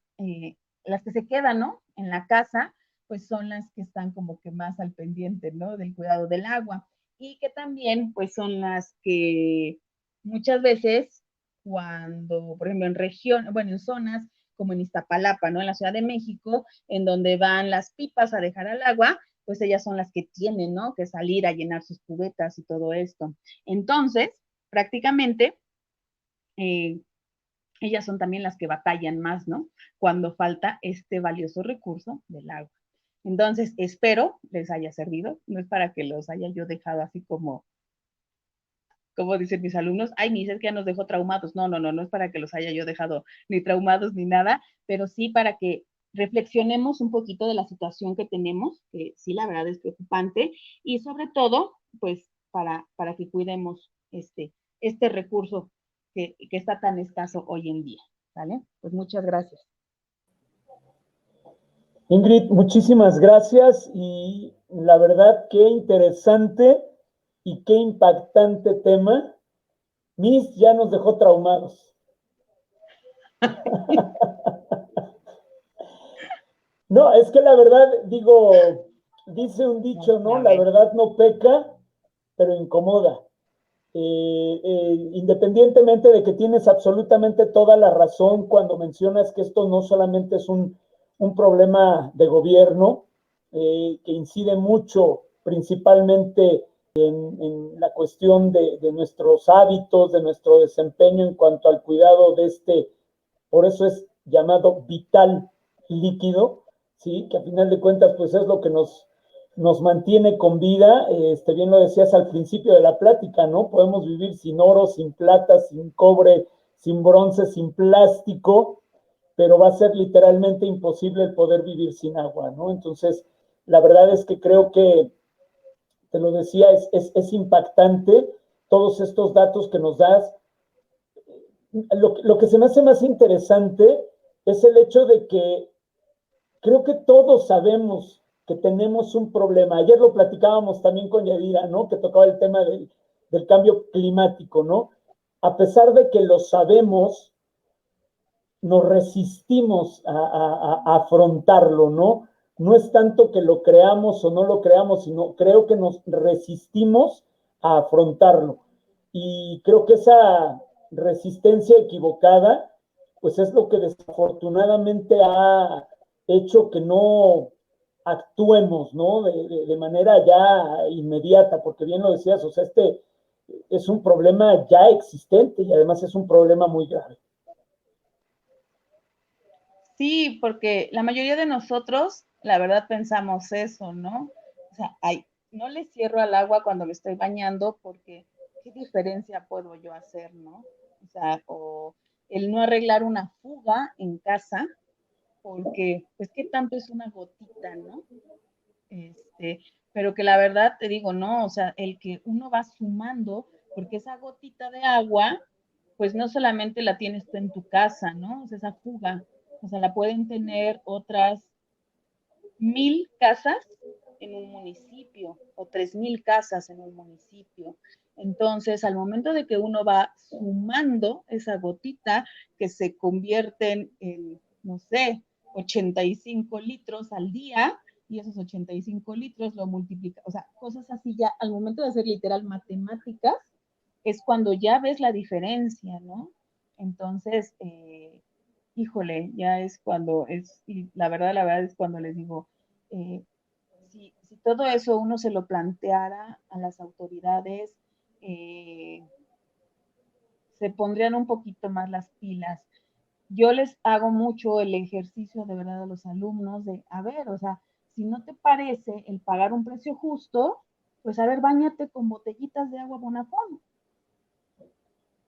las que se quedan, ¿no? En la casa, pues son las que están como que más al pendiente, ¿no? Del cuidado del agua y que también, pues son las que muchas veces cuando, por ejemplo, en zonas como en Iztapalapa, ¿no? En la Ciudad de México, en donde van las pipas a dejar al agua, pues ellas son las que tienen, ¿no? Que salir a llenar sus cubetas y todo esto. Entonces, prácticamente, ellas son también las que batallan más, ¿no? Cuando falta este valioso recurso del agua. Entonces, espero les haya servido. No es para que los haya yo dejado así como dicen mis alumnos, ay, ni es que ya nos dejó traumados. No es para que los haya yo dejado ni traumados ni nada, pero sí para que reflexionemos un poquito de la situación que tenemos, que sí, la verdad es preocupante, y sobre todo, pues, para que cuidemos este recurso que está tan escaso hoy en día, ¿vale? Pues muchas gracias. Ingrid, muchísimas gracias y la verdad qué interesante y qué impactante tema. Miss ya nos dejó traumados. No, es que la verdad, digo, Dice un No dicho, sé, ¿no? a La ver. verdad no peca, pero incomoda. Independientemente de que tienes absolutamente toda la razón cuando mencionas que esto no solamente es un problema de gobierno, que incide mucho principalmente en la cuestión de nuestros hábitos, de nuestro desempeño en cuanto al cuidado de este, por eso es llamado vital líquido, ¿sí? Que a final de cuentas pues es lo que nos mantiene con vida. Bien lo decías al principio de la plática, ¿no? Podemos vivir sin oro, sin plata, sin cobre, sin bronce, sin plástico, pero va a ser literalmente imposible el poder vivir sin agua, ¿no? Entonces, la verdad es que creo que, te lo decía, es impactante todos estos datos que nos das. Lo que se me hace más interesante es el hecho de que creo que todos sabemos que tenemos un problema. Ayer lo platicábamos también con Yadira, ¿no? Que tocaba el tema del cambio climático, ¿no? A pesar de que lo sabemos, nos resistimos a afrontarlo, ¿no? No es tanto que lo creamos o no lo creamos, sino creo que nos resistimos a afrontarlo. Y creo que esa resistencia equivocada, pues es lo que desafortunadamente ha hecho que no actuemos, ¿no? De manera ya inmediata, porque bien lo decías, o sea, este es un problema ya existente y además es un problema muy grave. Sí, porque la mayoría de nosotros, la verdad, pensamos eso, ¿no? O sea, ay, no le cierro al agua cuando lo estoy bañando porque ¿qué diferencia puedo yo hacer, no? O sea, o el no arreglar una fuga en casa porque, pues, ¿qué tanto es una gotita, no? Este, pero que la verdad te digo, no, o sea, el que uno va sumando, porque esa gotita de agua, pues no solamente la tienes tú en tu casa, ¿no? O sea, esa fuga, o sea, la pueden tener otras 1000 casas en un municipio o 3000 casas en un municipio. Entonces, al momento de que uno va sumando esa gotita que se convierten en, no sé, 85 litros al día, y esos 85 litros lo multiplica, o sea, cosas así ya, al momento de hacer literal matemáticas, es cuando ya ves la diferencia, ¿no? Entonces, híjole, ya es cuando es, y la verdad es cuando les digo, eh, si todo eso uno se lo planteara a las autoridades, eh, se pondrían un poquito más las pilas. Yo les hago mucho el ejercicio de verdad a los alumnos de, a ver, o sea, si no te parece el pagar un precio justo, pues a ver, báñate con botellitas de agua Bonafont.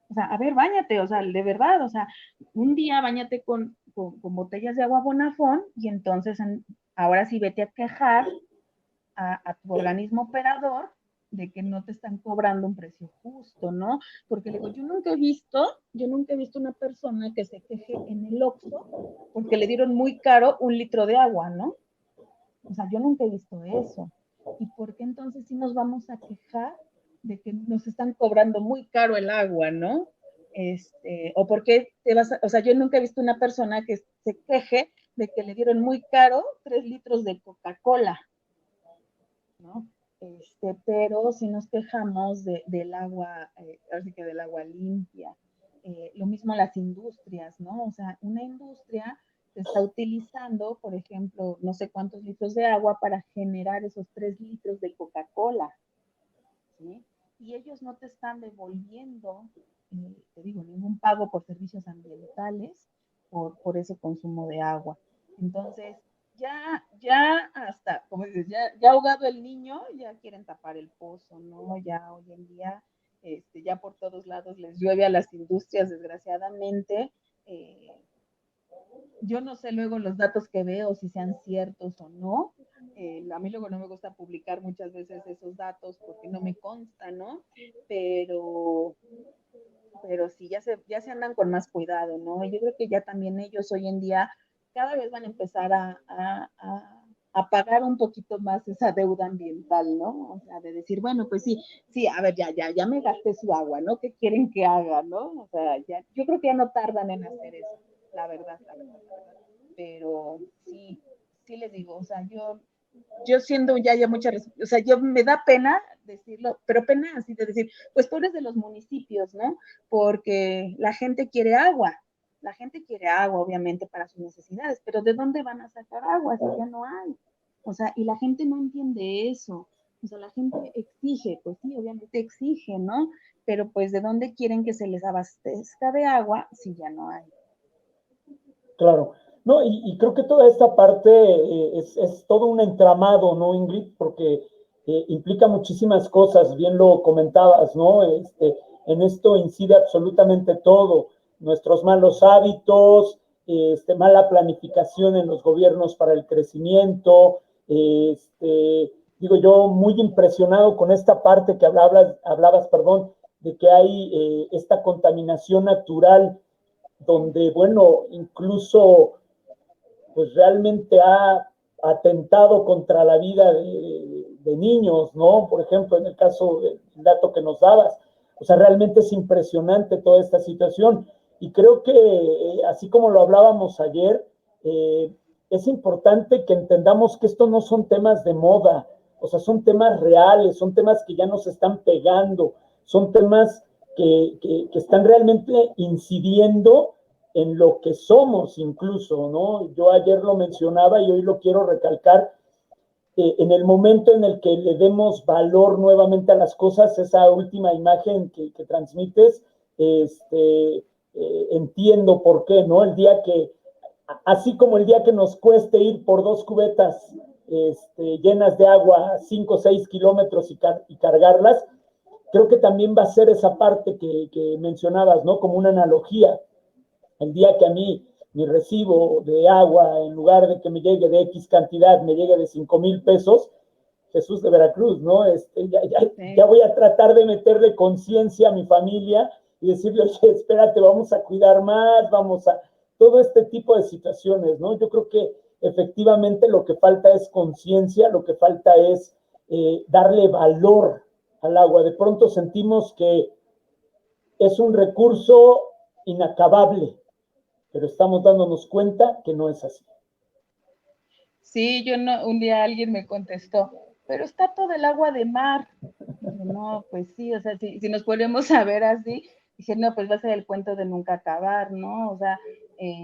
O sea, a ver, báñate, o sea, de verdad, o sea, un día báñate con botellas de agua Bonafont y entonces ahora sí vete a quejar a tu organismo operador de que no te están cobrando un precio justo, ¿no? Porque le digo, yo nunca he visto una persona que se queje en el Oxxo porque le dieron muy caro un litro de agua, ¿no? O sea, yo nunca he visto eso. ¿Y por qué entonces sí nos vamos a quejar de que nos están cobrando muy caro el agua, ¿no? O por qué te vas a, o sea, yo nunca he visto una persona que se queje de que le dieron muy caro 3 litros de Coca-Cola, ¿no? Pero si nos quejamos del agua, así que del agua limpia. Lo mismo las industrias, ¿no? O sea, una industria está utilizando, por ejemplo, no sé cuántos litros de agua para generar esos 3 litros de Coca-Cola, ¿sí? Y ellos no te están devolviendo, te digo, ningún pago por servicios ambientales por ese consumo de agua. Entonces, ya hasta, como dices, ya ahogado el niño, ya quieren tapar el pozo, ¿no? Ya hoy en día, ya por todos lados les llueve a las industrias, desgraciadamente. Eh, yo no sé luego los datos que veo si sean ciertos o no. A mí luego no me gusta publicar muchas veces esos datos porque no me consta, ¿no? Pero, pero sí, ya se andan con más cuidado, ¿no? Y yo creo que ya también ellos hoy en día cada vez van a empezar a pagar un poquito más esa deuda ambiental, ¿no? O sea, de decir, bueno, pues sí, sí, a ver, ya me gasté su agua, ¿no? ¿Qué quieren que haga, no? O sea, ya, yo creo que ya no tardan en hacer eso, la verdad, la verdad, la verdad. Pero sí, sí les digo, o sea, yo yo siendo ya mucha, o sea, yo me da pena decirlo, pero pena así de decir, pues pobres de los municipios, ¿no? Porque la gente quiere agua, obviamente, para sus necesidades, pero ¿de dónde van a sacar agua si ya no hay? O sea, y la gente no entiende eso. O sea, la gente exige, pues sí, obviamente exige, ¿no? Pero pues ¿de dónde quieren que se les abastezca de agua si ya no hay? Claro. No, y creo que toda esta parte es todo un entramado, ¿no, Ingrid? Porque implica muchísimas cosas, bien lo comentabas, ¿no? En esto incide absolutamente todo, nuestros malos hábitos, mala planificación en los gobiernos para el crecimiento, digo yo, muy impresionado con esta parte que hablabas, perdón, de que hay esta contaminación natural donde, bueno, incluso pues realmente ha atentado contra la vida de niños, ¿no? Por ejemplo, en el caso del dato que nos dabas. O sea, realmente es impresionante toda esta situación. Y creo que, así como lo hablábamos ayer, es importante que entendamos que esto no son temas de moda, o sea, son temas reales, son temas que ya nos están pegando, son temas que están realmente incidiendo en lo que somos incluso, ¿no? Yo ayer lo mencionaba y hoy lo quiero recalcar, en el momento en el que le demos valor nuevamente a las cosas, esa última imagen que transmites, entiendo por qué, ¿no? El día que, así como el día que nos cueste ir por 2 cubetas llenas de agua 5 o 6 kilómetros y cargarlas, creo que también va a ser esa parte que mencionabas, ¿no? Como una analogía. El día que a mí mi recibo de agua, en lugar de que me llegue de X cantidad, me llegue de 5,000 pesos, Jesús de Veracruz, ¿no? Ya voy a tratar de meterle conciencia a mi familia y decirle, oye, espérate, vamos a cuidar más, vamos a... Todo este tipo de situaciones, ¿no? Yo creo que efectivamente lo que falta es conciencia, lo que falta es darle valor al agua. De pronto sentimos que es un recurso inacabable, pero estamos dándonos cuenta que no es así. Sí, yo no, un día alguien me contestó, pero está todo el agua de mar. Dije, no, pues sí, o sea, si nos ponemos a ver así, dije, no, pues va a ser el cuento de nunca acabar, ¿no? O sea,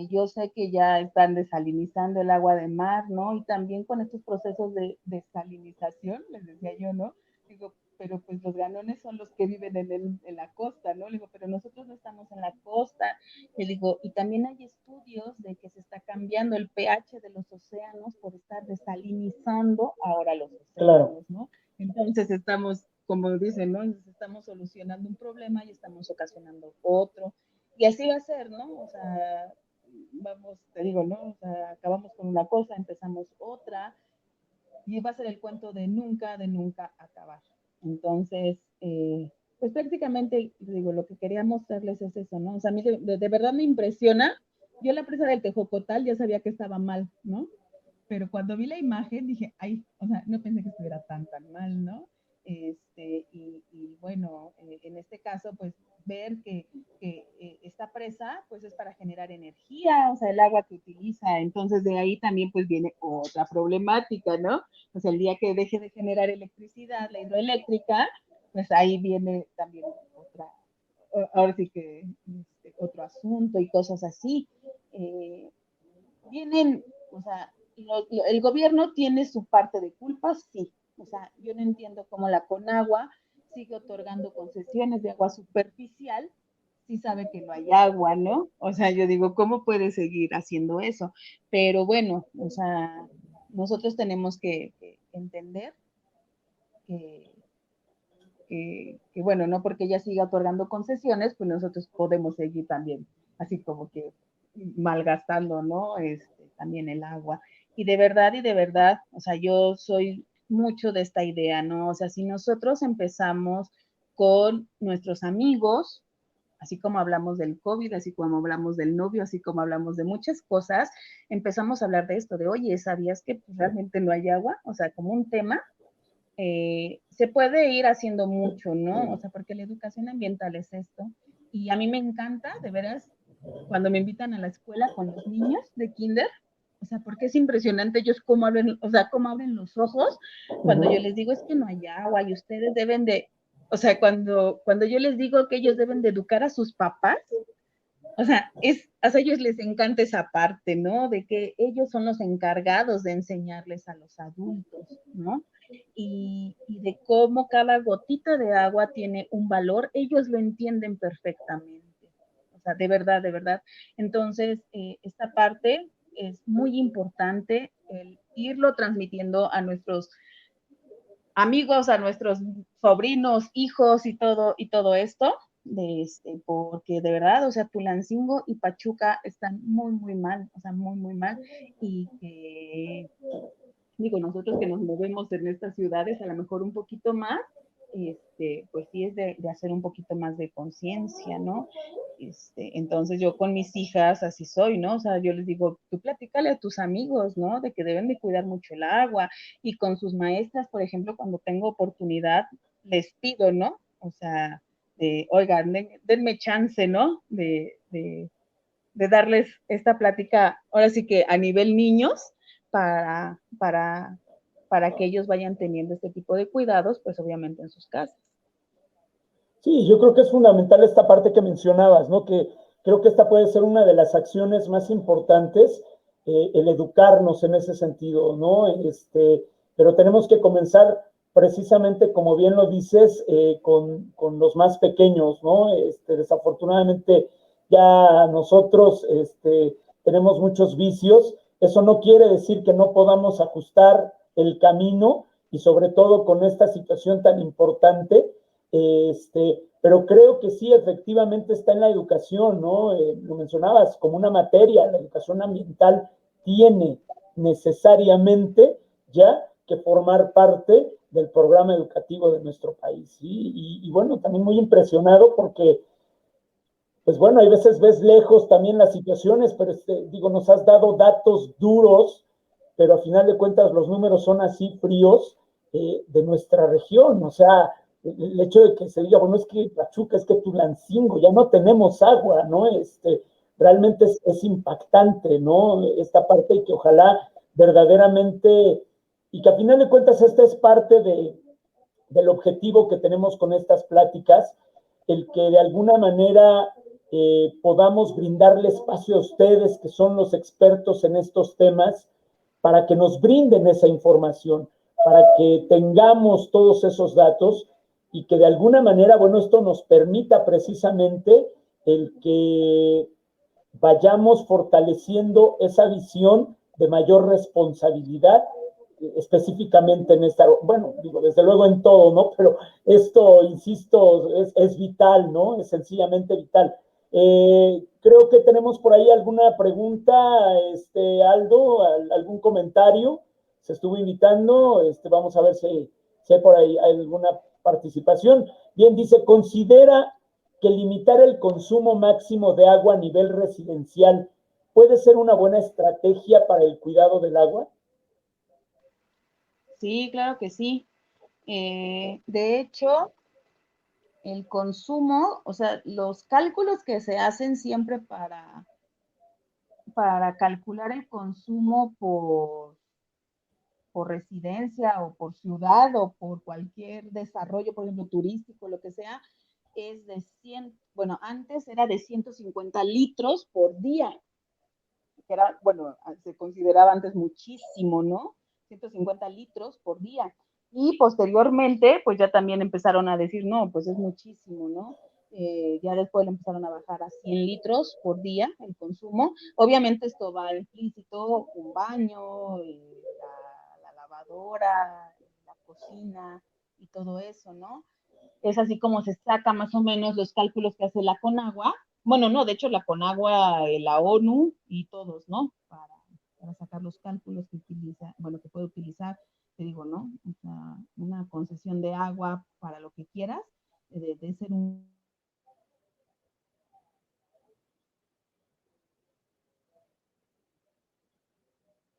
yo sé que ya están desalinizando el agua de mar, ¿no? Y también con estos procesos de desalinización, les decía yo, ¿no? Digo, pero pues los ganones son los que viven en la costa, ¿no? Le digo, pero nosotros no estamos en la costa. Le digo, y también hay estudios de que se está cambiando el pH de los océanos por estar desalinizando ahora los océanos, claro, ¿no? Entonces estamos, como dicen, ¿no? Estamos solucionando un problema y estamos ocasionando otro. Y así va a ser, ¿no? O sea, vamos, te digo, ¿no? O sea, acabamos con una cosa, empezamos otra, y va a ser el cuento de nunca acabar. Entonces, pues prácticamente, digo, lo que quería mostrarles es eso, ¿no? O sea, a mí de verdad me impresiona. Yo la presa del Tejocotal ya sabía que estaba mal, ¿no? Pero cuando vi la imagen dije, ay, o sea, no pensé que estuviera tan mal, ¿no? Y bueno, en este caso, pues ver que esta presa, pues es para generar energía, o sea, el agua que utiliza, entonces de ahí también pues viene otra problemática, ¿no? Pues el día que deje de generar electricidad, la hidroeléctrica, pues ahí viene también otra, ahora sí que otro asunto y cosas así. Vienen, o sea, el gobierno tiene su parte de culpa, sí. O sea, yo no entiendo cómo la Conagua sigue otorgando concesiones de agua superficial si sabe que no hay agua, ¿no? O sea, yo digo, ¿cómo puede seguir haciendo eso? Pero bueno, o sea, nosotros tenemos que entender que, que, bueno, no porque ella siga otorgando concesiones, pues nosotros podemos seguir también, así como que malgastando, ¿no? También el agua. Y de verdad, o sea, yo soy mucho de esta idea, ¿no? O sea, si nosotros empezamos con nuestros amigos, así como hablamos del COVID, así como hablamos del novio, así como hablamos de muchas cosas, empezamos a hablar de esto, de, oye, ¿sabías que pues, realmente no hay agua? O sea, como un tema, se puede ir haciendo mucho, ¿no? O sea, porque la educación ambiental es esto. Y a mí me encanta, de veras, cuando me invitan a la escuela con los niños de kinder, O sea, porque es impresionante ellos cómo abren, o sea, cómo abren los ojos cuando yo les digo es que no hay agua y ustedes deben de, o sea, cuando yo les digo que ellos deben de educar a sus papás, o sea, a ellos les encanta esa parte, ¿no? De que ellos son los encargados de enseñarles a los adultos, ¿no? Y de cómo cada gotita de agua tiene un valor, ellos lo entienden perfectamente. O sea, de verdad, de verdad. Entonces, esta parte es muy importante el irlo transmitiendo a nuestros amigos, a nuestros sobrinos, hijos y todo esto, porque de verdad, o sea, Tulancingo y Pachuca están muy, muy mal, o sea, muy, muy mal, y que, digo, nosotros que nos movemos en estas ciudades, a lo mejor un poquito más, pues sí es de hacer un poquito más de conciencia, ¿no? Entonces yo con mis hijas así soy, ¿no? O sea, yo les digo, tú platícale a tus amigos, ¿no? De que deben de cuidar mucho el agua y con sus maestras, por ejemplo, cuando tengo oportunidad, les pido, ¿no? O sea, oigan, denme chance, ¿no? De darles esta plática, ahora sí que a nivel niños, para, para, para que ellos vayan teniendo este tipo de cuidados, pues obviamente en sus casas. Sí, yo creo que es fundamental esta parte que mencionabas, ¿no? Que creo que esta puede ser una de las acciones más importantes, el educarnos en ese sentido, ¿no? Pero tenemos que comenzar precisamente, como bien lo dices, con los más pequeños, ¿no? Desafortunadamente ya nosotros tenemos muchos vicios. Eso no quiere decir que no podamos ajustar el camino y sobre todo con esta situación tan importante, pero creo que sí, efectivamente está en la educación, ¿no? Lo mencionabas como una materia, la educación ambiental tiene necesariamente ya que formar parte del programa educativo de nuestro país. ¿Sí? Y bueno, también muy impresionado porque, pues bueno, hay veces ves lejos también las situaciones, pero digo, nos has dado datos duros, pero a final de cuentas los números son así fríos de nuestra región, o sea, el hecho de que se diga, bueno, es que Pachuca, es que Tulancingo, ya no tenemos agua, ¿no? Realmente es impactante, ¿no? Esta parte y que ojalá verdaderamente, y que a final de cuentas esta es parte del objetivo que tenemos con estas pláticas, el que de alguna manera podamos brindarle espacio a ustedes, que son los expertos en estos temas, para que nos brinden esa información, para que tengamos todos esos datos y que de alguna manera, bueno, esto nos permita precisamente el que vayamos fortaleciendo esa visión de mayor responsabilidad, específicamente en esta, bueno, digo, desde luego en todo, ¿no? Pero esto, insisto, es vital, ¿no? Es sencillamente vital. Creo que tenemos por ahí alguna pregunta, Aldo, algún comentario. Se estuvo invitando, vamos a ver si hay por ahí alguna participación. Bien, dice, considera que limitar el consumo máximo de agua a nivel residencial puede ser una buena estrategia para el cuidado del agua. Sí, claro que sí. De hecho, el consumo, o sea, los cálculos que se hacen siempre para calcular el consumo por residencia o por ciudad o por cualquier desarrollo, por ejemplo, turístico, lo que sea, es de 100, bueno, antes era de 150 litros por día, que era, bueno, se consideraba antes muchísimo, ¿no? 150 litros por día. Y posteriormente, pues ya también empezaron a decir, no, pues es muchísimo, ¿no? Ya después le empezaron a bajar a 100 litros por día el consumo. Obviamente esto va implícito, un baño, la lavadora, la cocina y todo eso, ¿no? Es así como se saca más o menos los cálculos que hace la Conagua. Bueno, no, de hecho la Conagua, la ONU y todos, ¿no? Para sacar los cálculos que utiliza, bueno, que puede utilizar, te digo, ¿no? O sea, una concesión de agua para lo que quieras, de ser un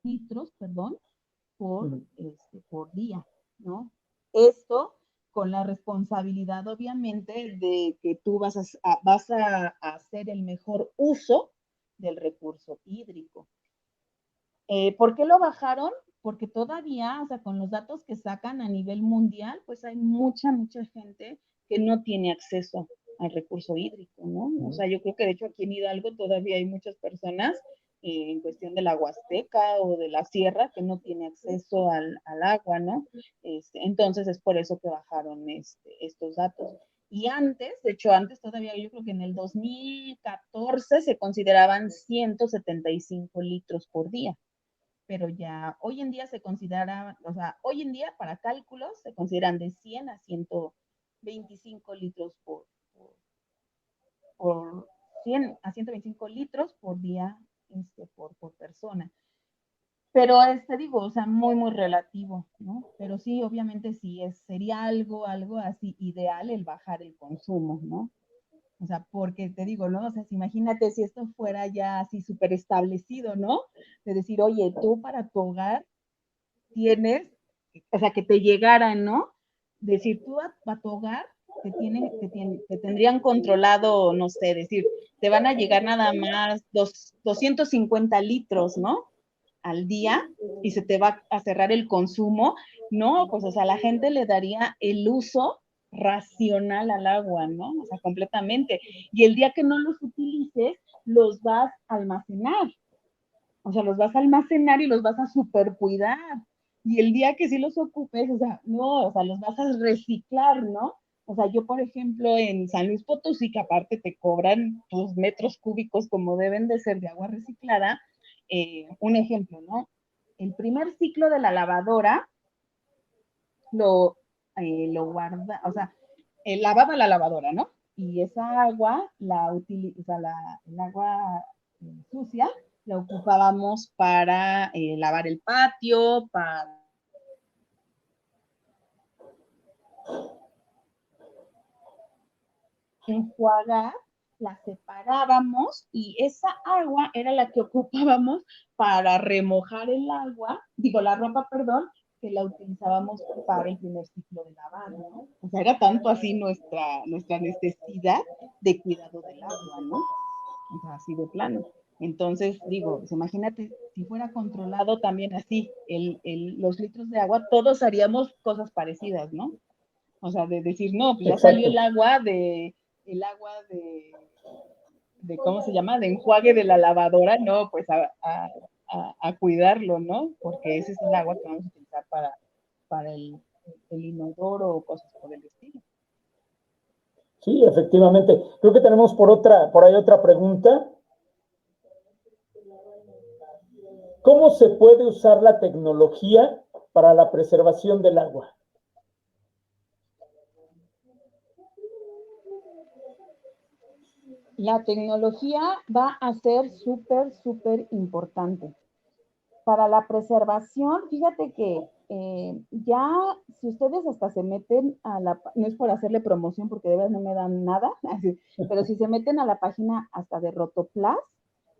litros, perdón, por día, ¿no? Esto con la responsabilidad, obviamente, de que tú vas a hacer el mejor uso del recurso hídrico. ¿Por qué lo bajaron? Porque todavía, o sea, con los datos que sacan a nivel mundial, pues hay mucha gente que no tiene acceso al recurso hídrico, ¿no? O sea, yo creo que de hecho aquí en Hidalgo todavía hay muchas personas en cuestión de la Huasteca o de la sierra que no tiene acceso al agua, ¿no? Entonces es por eso que bajaron estos datos. Y antes, de hecho antes todavía, yo creo que en el 2014 se consideraban 175 litros por día, pero ya hoy en día se considera, o sea, hoy en día para cálculos se consideran de 100 a 125 litros por 100 a 125 litros por día por persona. Pero digo, o sea, muy relativo, ¿no? Pero sí, obviamente sí, sería algo así ideal el bajar el consumo, ¿no? O sea, porque te digo, ¿no? O sea, imagínate si esto fuera ya así súper establecido, ¿no? De decir, oye, tú para tu hogar tienes, o sea, que te llegaran, ¿no? Decir, tú a tu hogar te tendrían controlado, no sé, decir, te van a llegar nada más 250 litros, ¿no? Al día y se te va a cerrar el consumo, no, pues, o sea, la gente le daría el uso racional al agua, ¿no? O sea, completamente. Y el día que no los utilices, los vas a almacenar. O sea, los vas a almacenar y los vas a super cuidar. Y el día que sí los ocupes, o sea, no, o sea, los vas a reciclar, ¿no? O sea, yo, por ejemplo, en San Luis Potosí, que aparte te cobran tus metros cúbicos como deben de ser de agua reciclada, un ejemplo, ¿no? El primer ciclo de la lavadora lo guarda, o sea, lavaba la lavadora, ¿no? Y esa agua, el agua sucia, la ocupábamos para lavar el patio, para enjuagar, la separábamos y esa agua era la que ocupábamos para remojar la ropa, perdón, que la utilizábamos para el primer ciclo de lavado, ¿no? O sea, era tanto así nuestra necesidad de cuidado del agua, ¿no? O sea, así de plano. Entonces, digo, pues imagínate si fuera controlado también así los litros de agua, todos haríamos cosas parecidas, ¿no? O sea, de decir, no, pues ya salió Exacto. de ¿cómo se llama? De enjuague de la lavadora, no, pues a cuidarlo, ¿no? Porque ese es el agua que vamos a utilizar para el inodoro o cosas por el estilo. Sí, efectivamente. Creo que tenemos por ahí otra pregunta. ¿Cómo se puede usar la tecnología para la preservación del agua? La tecnología va a ser súper importante. Para la preservación, fíjate que ya, si ustedes hasta se meten no es por hacerle promoción porque de verdad no me dan nada, pero si se meten a la página hasta de Rotoplas,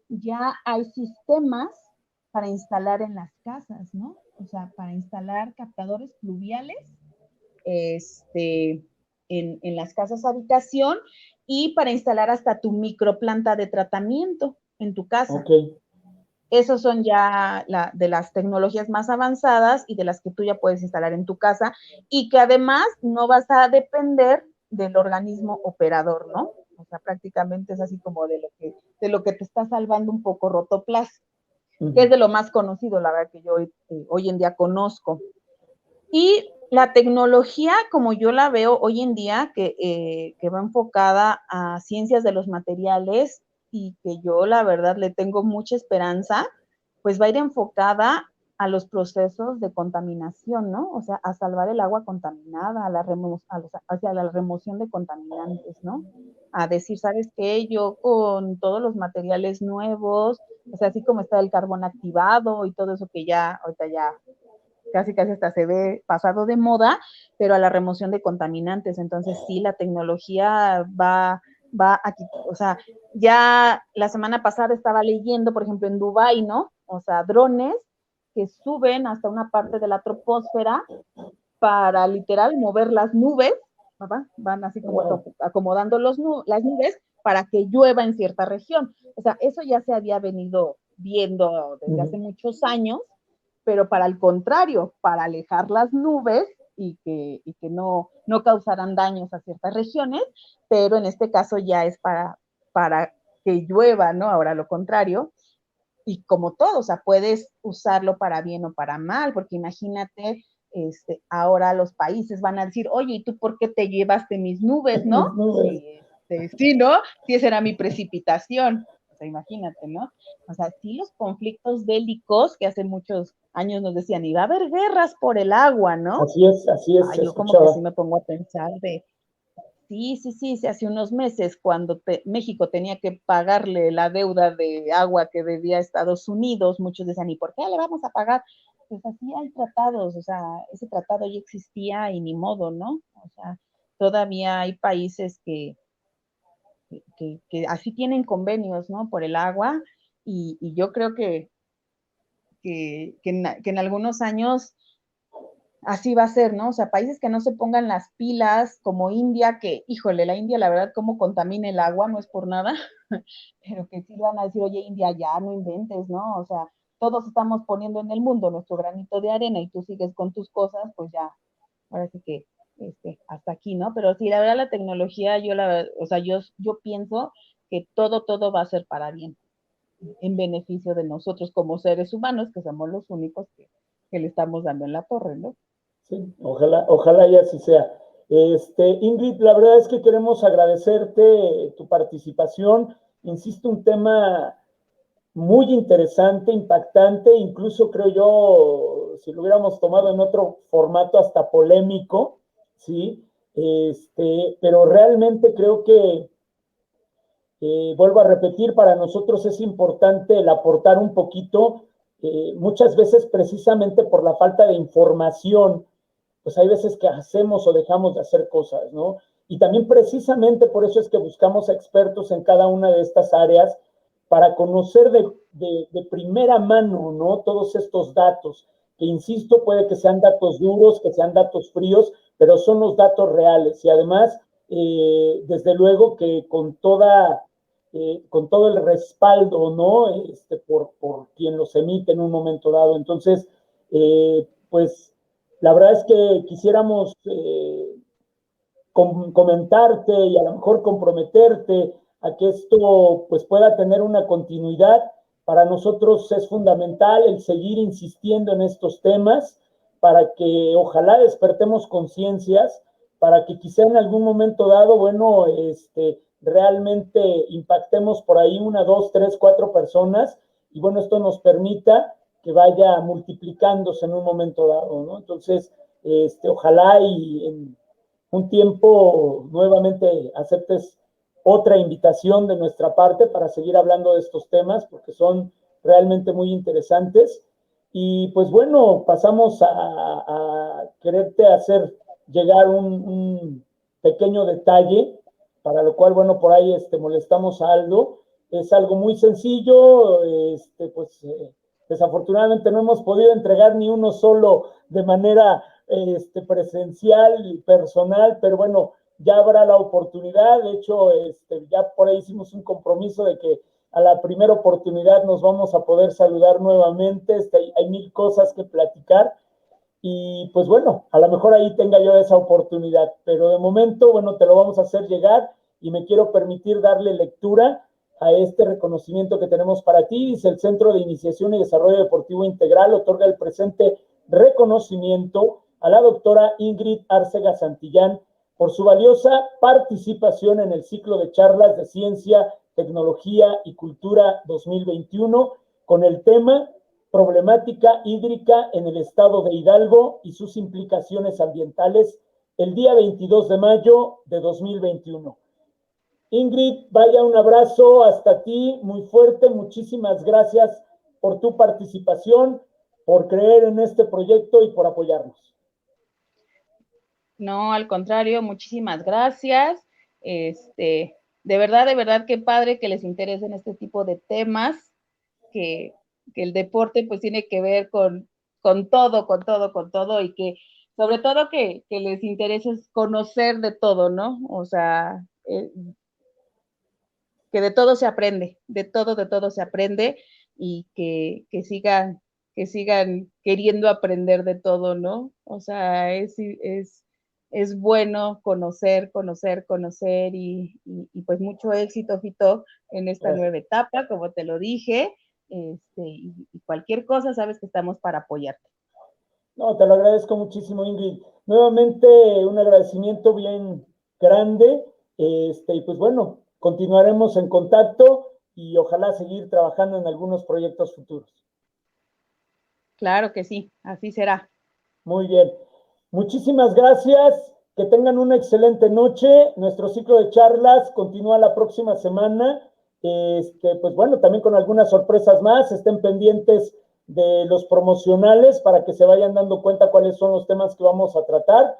ya hay sistemas para instalar en las casas, ¿no? O sea, para instalar captadores pluviales en las casas habitación y para instalar hasta tu microplanta de tratamiento en tu casa. Okay. Esos son ya de las tecnologías más avanzadas y de las que tú ya puedes instalar en tu casa y que además no vas a depender del organismo operador, ¿no? O sea, prácticamente es así como de lo que te está salvando un poco Rotoplas, que es de lo más conocido, la verdad, que yo hoy en día conozco. Y la tecnología, como yo la veo hoy en día, que va enfocada a ciencias de los materiales y que yo la verdad le tengo mucha esperanza, pues va a ir enfocada a los procesos de contaminación, ¿no? O sea, a salvar el agua contaminada, hacia la remoción de contaminantes, ¿no? A decir, ¿sabes qué? Yo con todos los materiales nuevos, o sea, así como está el carbón activado y todo eso que ya, ahorita ya casi hasta se ve pasado de moda, pero a la remoción de contaminantes. Entonces sí, la tecnología va aquí, o sea, ya la semana pasada estaba leyendo, por ejemplo, en Dubái, ¿no? O sea, drones que suben hasta una parte de la troposfera para literal mover las nubes, ¿verdad? Van así como acomodando las nubes para que llueva en cierta región. O sea, eso ya se había venido viendo desde hace muchos años, pero para el contrario, para alejar las nubes y que no causaran daños a ciertas regiones, pero en este caso ya es para que llueva, ¿no? Ahora lo contrario. Y como todo, o sea, puedes usarlo para bien o para mal, porque imagínate, ahora los países van a decir, oye, ¿y tú por qué te llevaste mis nubes, no? Sí, ¿no? Si esa era mi precipitación. O sea, imagínate, ¿no? O sea, sí los conflictos bélicos que hace muchos años nos decían, iba a haber guerras por el agua, ¿no? Así es, Ay, yo como que sí me pongo a pensar de, sí, hace unos meses cuando México tenía que pagarle la deuda de agua que debía a Estados Unidos, muchos decían, ¿y por qué le vamos a pagar? Pues así hay tratados, o sea, ese tratado ya existía y ni modo, ¿no? O sea, todavía hay países que así tienen convenios, ¿no? Por el agua y yo creo que en algunos años así va a ser, ¿no? O sea, países que no se pongan las pilas, como India, que, híjole, la India, la verdad, cómo contamina el agua, no es por nada, pero que sí van a decir, oye, India, ya no inventes, ¿no? O sea, todos estamos poniendo en el mundo nuestro granito de arena y tú sigues con tus cosas, pues ya, ahora sí que, hasta aquí, ¿no? Pero sí, la verdad, la tecnología, o sea, yo pienso que todo va a ser para bien, en beneficio de nosotros como seres humanos, que somos los únicos que le estamos dando en la torre, ¿no? Sí, ojalá y así sea. Ingrid, la verdad es que queremos agradecerte tu participación. Insisto, un tema muy interesante, impactante, incluso creo yo, si lo hubiéramos tomado en otro formato, hasta polémico, ¿sí? Pero realmente creo que, vuelvo a repetir, para nosotros es importante el aportar un poquito, muchas veces precisamente por la falta de información, pues hay veces que hacemos o dejamos de hacer cosas, ¿no? Y también precisamente por eso es que buscamos expertos en cada una de estas áreas para conocer de primera mano, ¿no? Todos estos datos, que insisto, puede que sean datos duros, que sean datos fríos, pero son los datos reales. Y además, desde luego que con todo el respaldo, ¿no? Por quien los emite en un momento dado. Entonces, pues la verdad es que quisiéramos comentarte y a lo mejor comprometerte a que esto pues pueda tener una continuidad. Para nosotros es fundamental el seguir insistiendo en estos temas para que ojalá despertemos conciencias, para que quizá en algún momento dado, bueno, realmente impactemos por ahí 1, 2, 3, 4 personas y bueno, esto nos permita que vaya multiplicándose en un momento dado, ¿no? Entonces, ojalá y en un tiempo nuevamente aceptes otra invitación de nuestra parte para seguir hablando de estos temas porque son realmente muy interesantes. Y pues bueno, pasamos a quererte hacer llegar un pequeño detalle, para lo cual, bueno, por ahí molestamos a Aldo. Es algo muy sencillo, pues desafortunadamente no hemos podido entregar ni uno solo de manera presencial y personal, pero bueno, ya habrá la oportunidad. De hecho, ya por ahí hicimos un compromiso de que a la primera oportunidad nos vamos a poder saludar nuevamente. Hay mil cosas que platicar y pues bueno, a lo mejor ahí tenga yo esa oportunidad, pero de momento, bueno, te lo vamos a hacer llegar y me quiero permitir darle lectura a este reconocimiento que tenemos para ti. Dice: el Centro de Iniciación y Desarrollo Deportivo Integral otorga el presente reconocimiento a la doctora Ingrid Arcega Santillán por su valiosa participación en el ciclo de charlas de Ciencia, Tecnología y Cultura 2021 con el tema Problemática hídrica en el estado de Hidalgo y sus implicaciones ambientales, el día 22 de mayo de 2021. Ingrid, vaya un abrazo hasta ti, muy fuerte. Muchísimas gracias por tu participación, por creer en este proyecto y por apoyarnos. No, al contrario, muchísimas gracias. De verdad, qué padre que les interesen este tipo de temas, que el deporte pues tiene que ver con todo, y que sobre todo que les interese conocer de todo, ¿no? O sea, que de todo se aprende, de todo se aprende, y que sigan queriendo aprender de todo, ¿no? O sea, es bueno conocer y pues mucho éxito, Fito, en esta nueva etapa, como te lo dije, y cualquier cosa, sabes que estamos para apoyarte. No, te lo agradezco muchísimo, Ingrid. Nuevamente, un agradecimiento bien grande, y pues bueno, continuaremos en contacto y ojalá seguir trabajando en algunos proyectos futuros. Claro que sí, así será. Muy bien. Muchísimas gracias. Que tengan una excelente noche. Nuestro ciclo de charlas continúa la próxima semana. Pues bueno, también con algunas sorpresas más. Estén pendientes de los promocionales para que se vayan dando cuenta cuáles son los temas que vamos a tratar.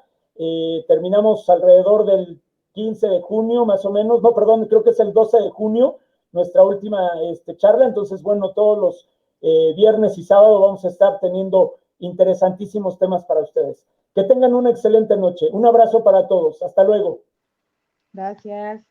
Terminamos alrededor del 15 de junio, más o menos. No, perdón, creo que es el 12 de junio, nuestra última charla. Entonces, bueno, todos los viernes y sábado vamos a estar teniendo interesantísimos temas para ustedes. Que tengan una excelente noche. Un abrazo para todos. Hasta luego. Gracias.